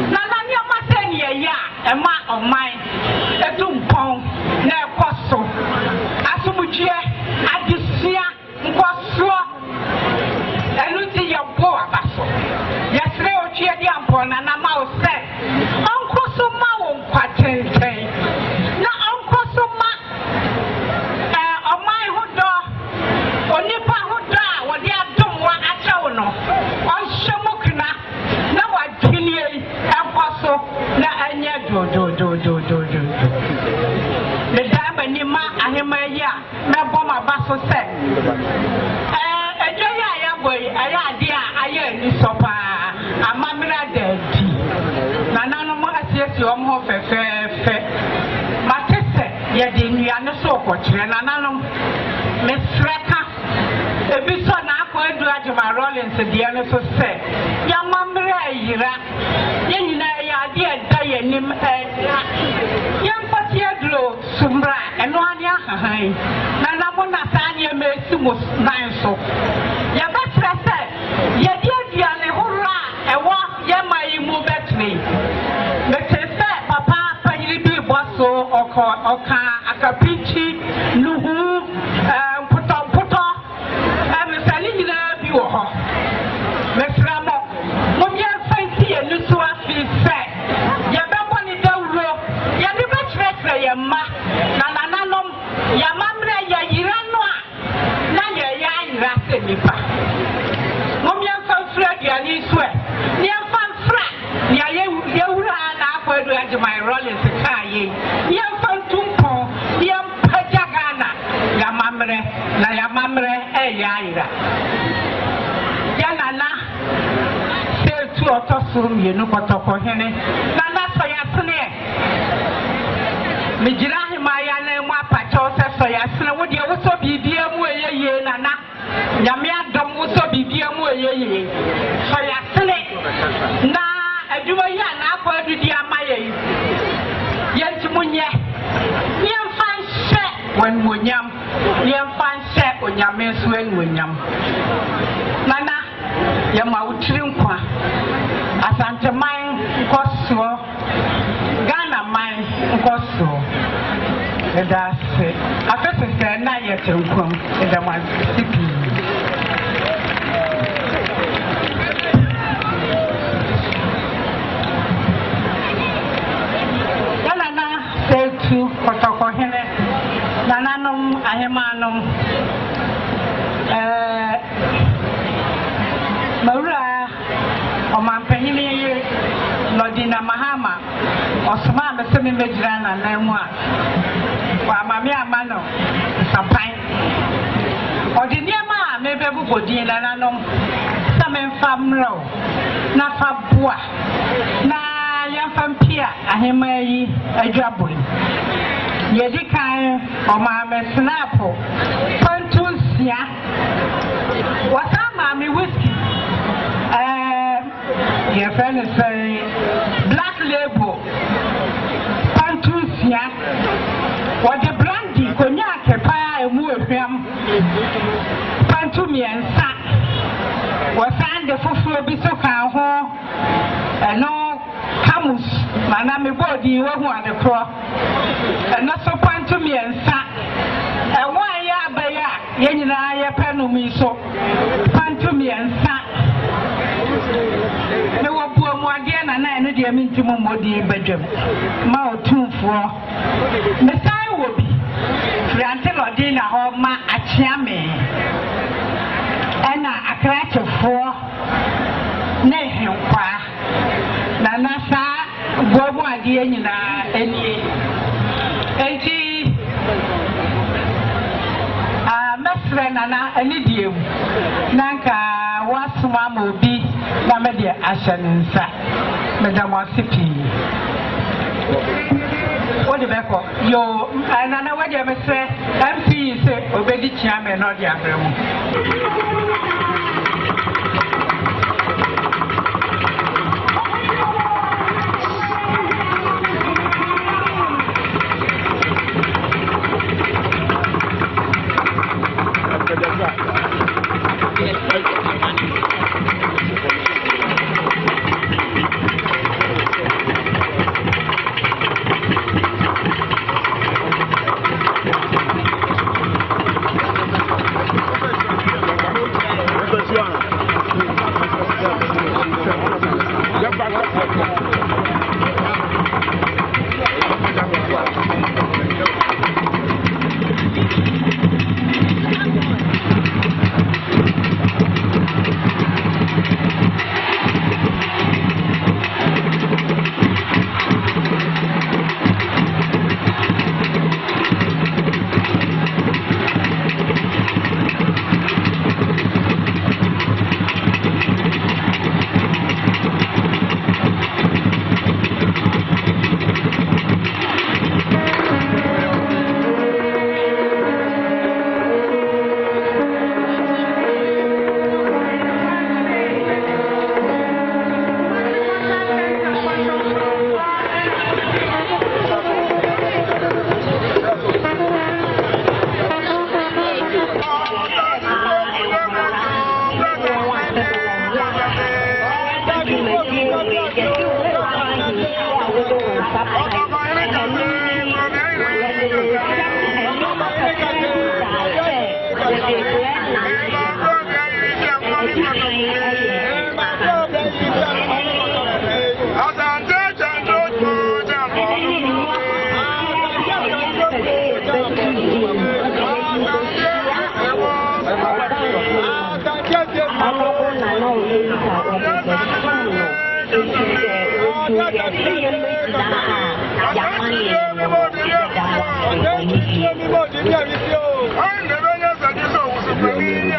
Nana, you must say, yeah, a man of mine, a dumpong, no costo. Asumuchia, Adisia, Nkosua, and you see your poor vessel. Yesterday, Ochia Diampon, and I'm out set. Uncle Suma. Na Uncle Soma, my hood, Onipa Huda, what they are doing, what I know. On Shamukna, now I tell Apostle, na Anya do. The diamond Nima, Ahimaya, Naboma Basso said. Boy, I hear you so far. I'm a dead. Nana, yes, you are more fair. My sister, yet in the other so much, and another Miss Reka. If you saw now, I do at my Rollins and the other so say, young mamma, you know, dear Diane, young Patia Glow, Sumbra, and one young Nana Monasania made too much nine so. Your best said, yet, dear Diane, hurrah, and walk, Yama, you move at me. Papa, Paylibi Basso, Oka, Akapichi, Nuhu, Puto, and Salina Buho. Miss Ramo, Mumia Fancy and Lusua said, Yababani Doro, Yabba Treasure, Yama, Nananum, Yamamra, Yayiranoa, Naya Yan Rasenipa. Mumia Fanfred, Yaniswe, Niafan Frat, Yayura. My Rollins, Yam Fantumpo, Yam Pajagana, Yamamre, Nayamamre, Yaira. so otoso mienu kotoko hene na na so yasene me gira himaya na mu apacho se so yasene wo de wo so bibia mu eyeye na na nyame adom wo so bibia mu eyeye so yasene na aduma ya na akwa adudi amaye yantimunye yemfanse wan wonyam yemfanse onyame so en wonyam nana yama utiri nkwa asante man koso Ghana man koso edase afese na yete nkwam edama sipi yana setu kotoko hene nananom ahemanom Maura Omampahini Lodina Mahama Osman the semi Majorana Lemwa Mamia Mano Sapai Ordinama maybe Bodina Nanom Samen Famro Nafabua Na Yampampia Ahemai Ajabuli Yedikai Omame Snapo Pontusia Wasama mi whiskey your friend is saying black label Pantusia what the brandy cognac pie and wood Pantumia and Sa was and the fufu bisoka ho and no camus manami body one the cross and not so Pantumia and Sa and why ya baya yenina ya penumi so Pantumia and Sa no wabu mwadia na na ene de minti mo modi bedwam ma otumfo mesai wobi frante lodi na ho ma achiame ena akrachefo na henkwa na nasa bobu ade nyina eni enti mesre na eni diem nanka wasuma mobi na media ashaninsa madam wasipi what the back yo anana what you say MC say obedi chiame no dia bremu I'm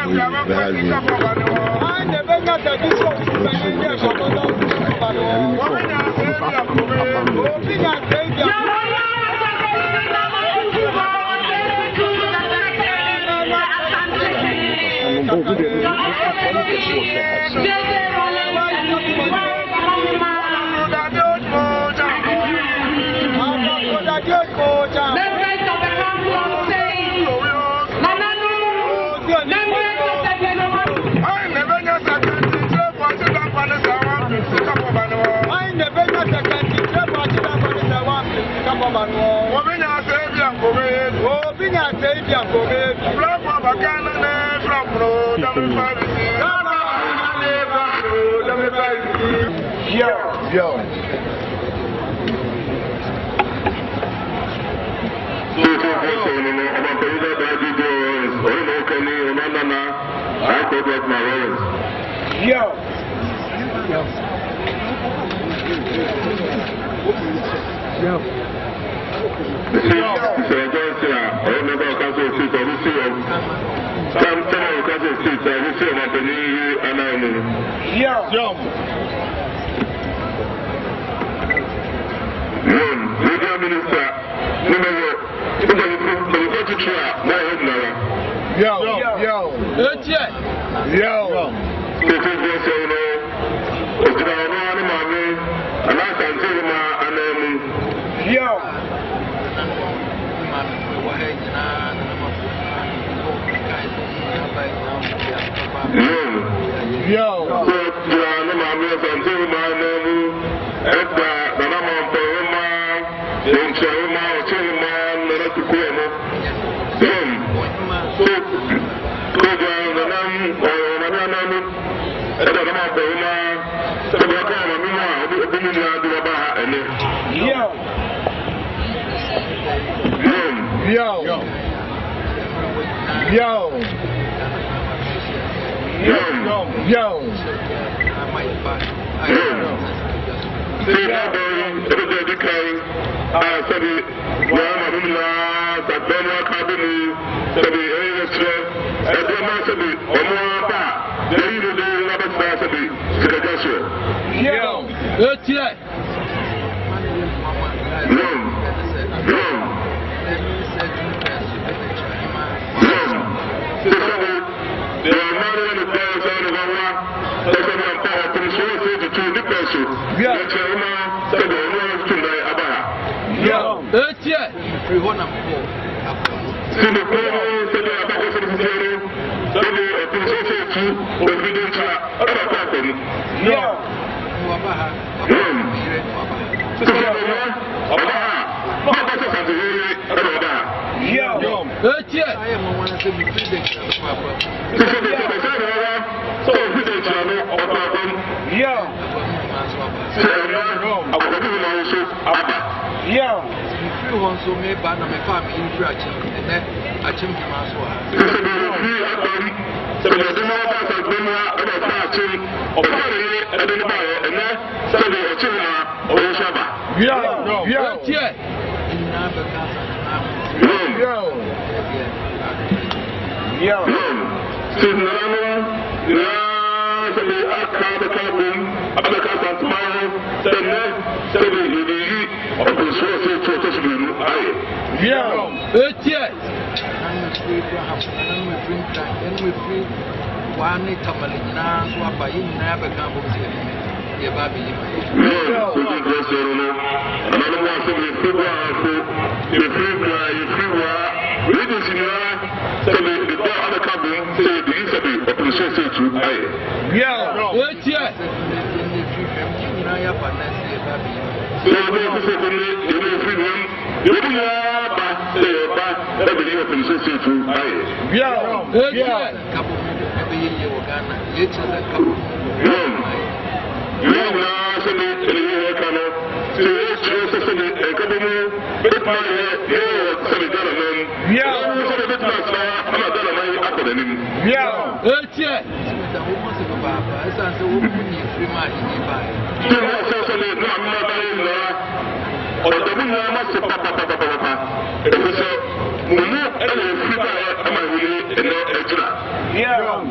Mumu and the Friba am I really in the extra. Yeah,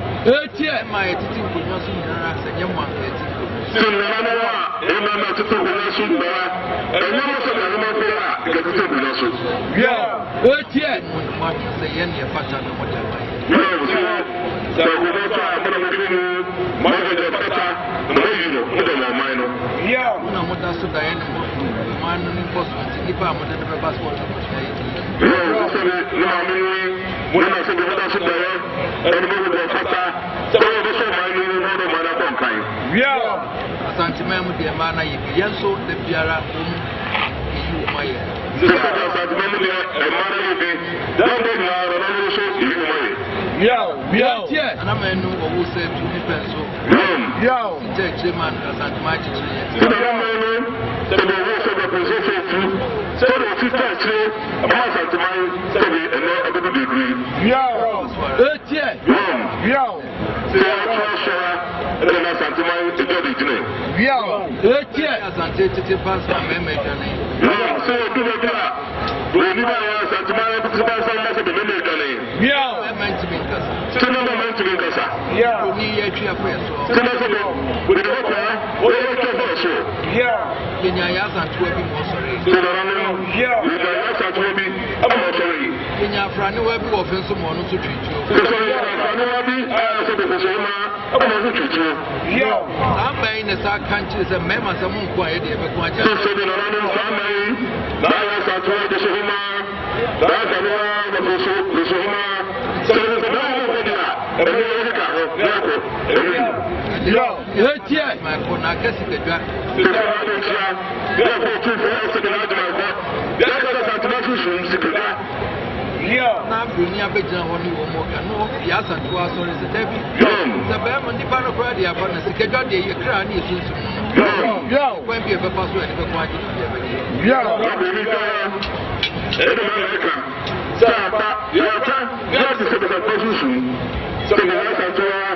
my teaching could not see and young one. So, Nana, Emma to put the suit back, and never said I remember get to take the suit. Yeah, what say any pattern of what I so we will try to make it more than the better, no minor. Yeah, no, what does Diana man impossible to keep up with the passport. When I said the other there, and we will go so this is my new man. Yeah, Santimam, the man, I so the Piara, you my. The Santimam, and Mara, don't get now, and I will show you my. Yeah, and I'm a new who said to me, pencil. Yeah, take him and Santimati. So the rest of the position, so the sister, about Santimai, and a good degree. Yeah, and then I Santimai to get it. Yeah, as I take it past my memory. So do it. When you are Santimai, to pass on the memory. Yeah, I'm meant to be so no meant to be Gasa. Yeah, we need a press. So that's with the water, what is the yeah, in Yayas and 12 more sorry. So yeah, with the last at will be I'm not sorry. In your friend, who have often someone to treat you. So I said the Shema, I'm not to treat you. Yeah, I'm buying the South countries and members of Munquay, they were quite so the Roman family, now I told the Shema, that's the Shema. So there's no my phone, I guess it got now bring your bed down on you more. No, yes, and two hours is a debut. The Berman, the Panoply, upon the secretary, your crown is when be a password, if I want to. So the last I told her,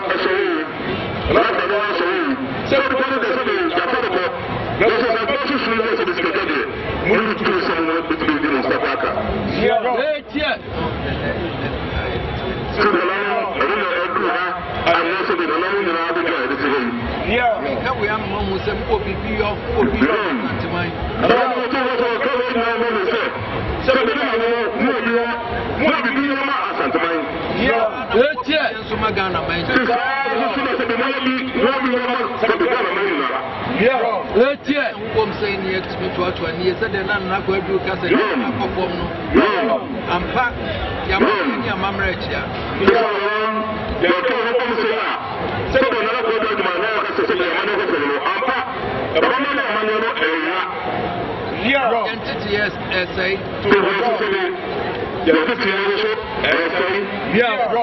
last I was saying, so the one that said, this is a position to this category. Move to someone between the Stapaka. Yeah. So the law, I don't know, I'm also the law in the other guy. Yeah, we are almost a copy of to mine. I don't know what to say. So the I'm saying here to me to 20 years, and then I'm not going to do I'm packed. Your mom, Rachel. Entity essay. Yeah.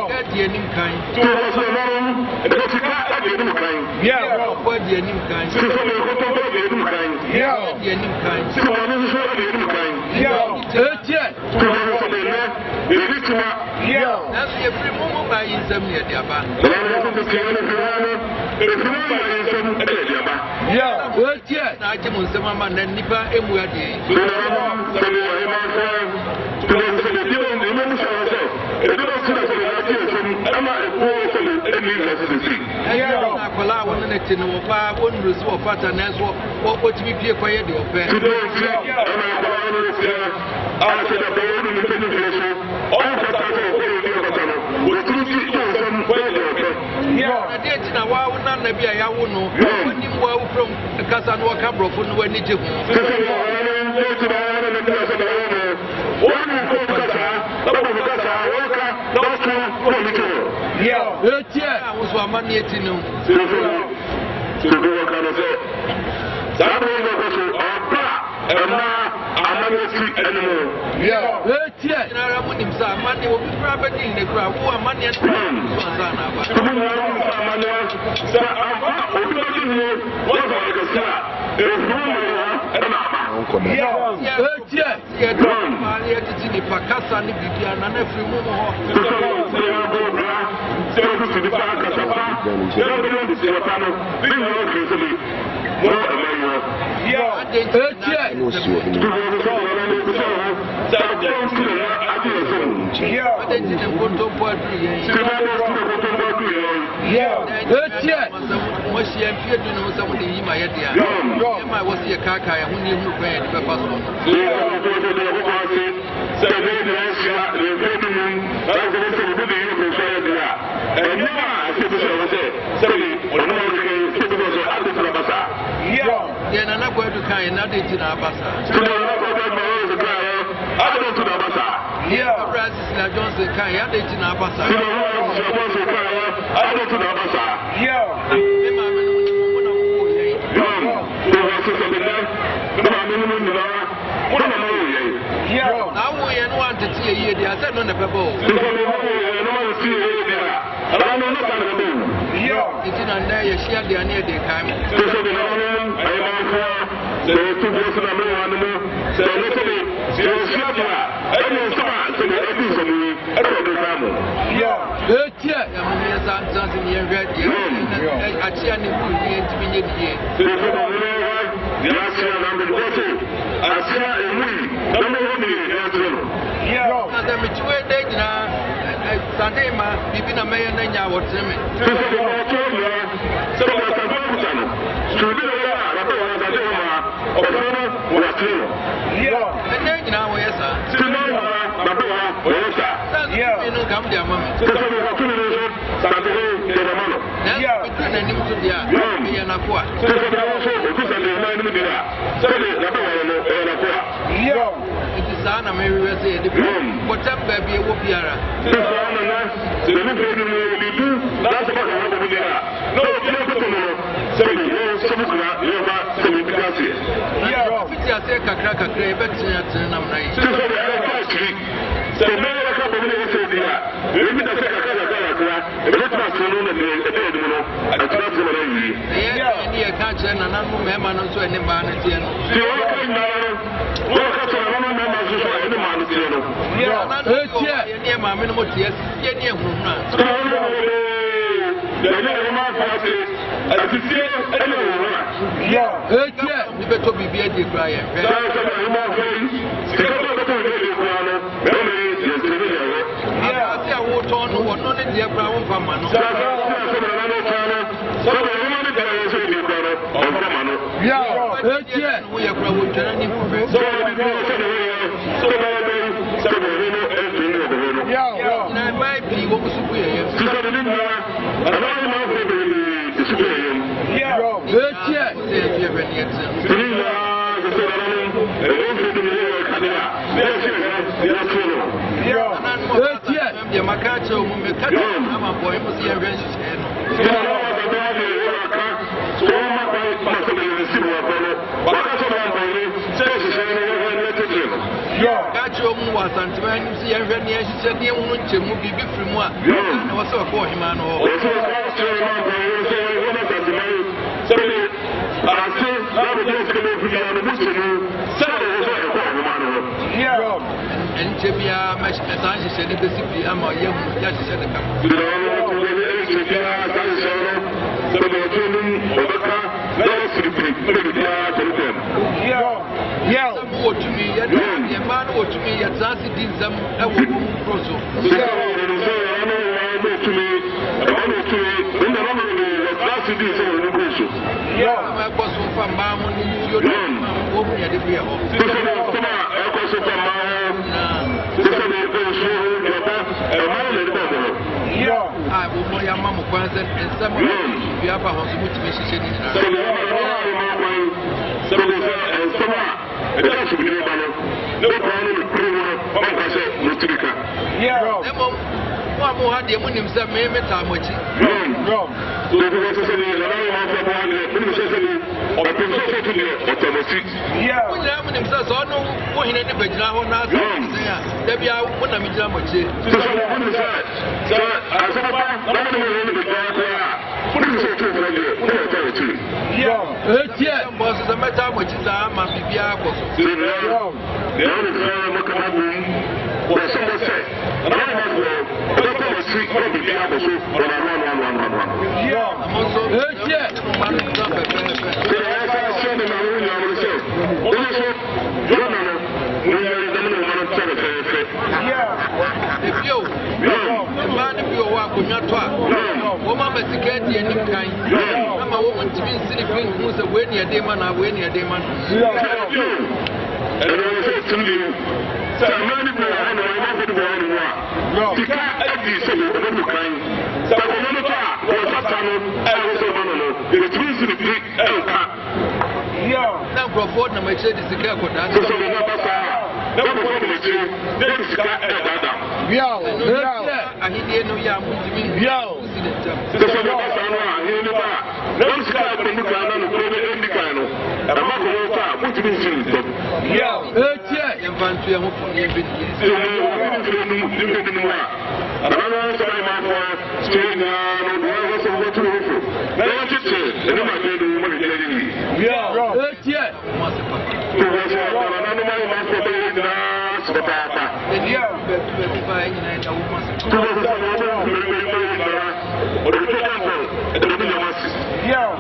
Ade ti ne konto po adu yen. Mo shi en pie du no so mo de yi ma ye dia. E ma wo si e kaka ya huni hu kwa e de pa so. Yeah, na go to kai na de ti na abasa. Yeah, Francis na Johnson kai ya de ti na abasa. Yeah. E ma me no mo na wo ye. Na wo ye no ante ti ye de ase no na bebo. Iti na nda ye shia de ane de kai mo. Sunday ma bibi na meya na nya wotreme sana me we say the bottom baby wo biara ama sika di anim kan ama wo ntimi nsiri fi hu sɛ we ne ade ma na we ne ade ma ɛno sɛ tumi sɛ amani bɔ hɔ no ɛma bɔ bɔ hɔ no a sika adi sɛ wo no kan sɛ ko no to a wo fata no ɛwo sɛ wo no no tumi nsiri fi ɛnka na nkurɔfoɔ nam akyire de sika akɔdaa sɛ sɛ wo ba saa na ko fɔ mo akyire na sika ɛdada ahidie no yɛ a montimi si ne ntam sɛ sɛ wo ba saa no a ahene ba na wo sika ɛkɔmu kan na no ko ne ɛndi kan no ɛma ko wo fa montimi nsiri ntam yɛmfa nto yɛ ho fo ne yɛbɛdi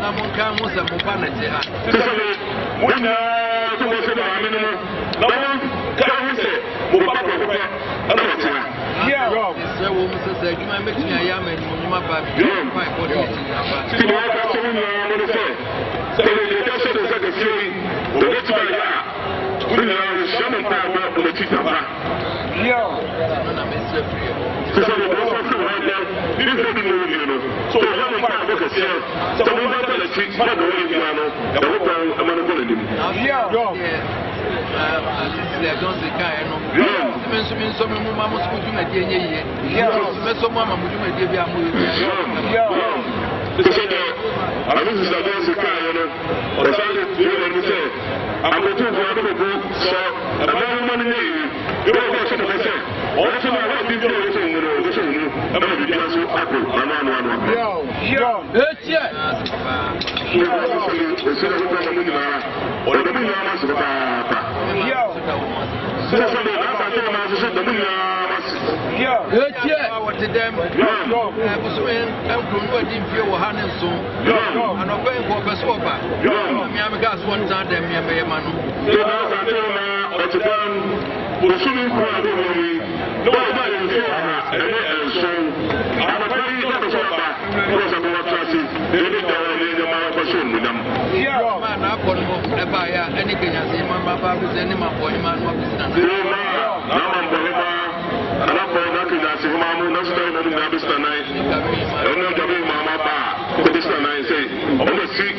na monka ho sɛ moba na gye ha sɛ wɔ mu sɛ sɛ adwuma mɛtumi ayɛ ama animonyam aba fa bɔde akyi aba na mɛsrɛ firi Alicia Johnson kae no. Me nso me mu ma mo so dwuma die nye yie. Me so mo ama mo dwuma die bi amu yie. Alicia Johnson kae no. O sa de tie no se. Amotu fo ado bo so. Aba mo ne yi. Yo ko so ko se. O so na wa bi bi o so ngoro o so ngoro. Aba bi bi so ako. Ano. Etie. Wɔte dɛm bosome nkuro no adi mfie wɔ ha ne nso anɔpɛ nkɔpɛ so ɔba mmea me gas wɔ ntena dɛm mmea bɛyɛ ma no bosome nkuro a bɛwɔ mu na wɔba yɛ mfie wɔ ha ɛne ɛnso anɔpɛ yi na bɛsɛ ɔba wɔsɛ sɛ wɔwɔto ase ɛne da wɔ ne nyɛma wɔkɔ so nnudam ma na akɔ no hɔ ɛbaeɛ a ɛne kanyase ma baba abɛsɛ ne mabɔne ma no abɛsina no Say, I'm going to see,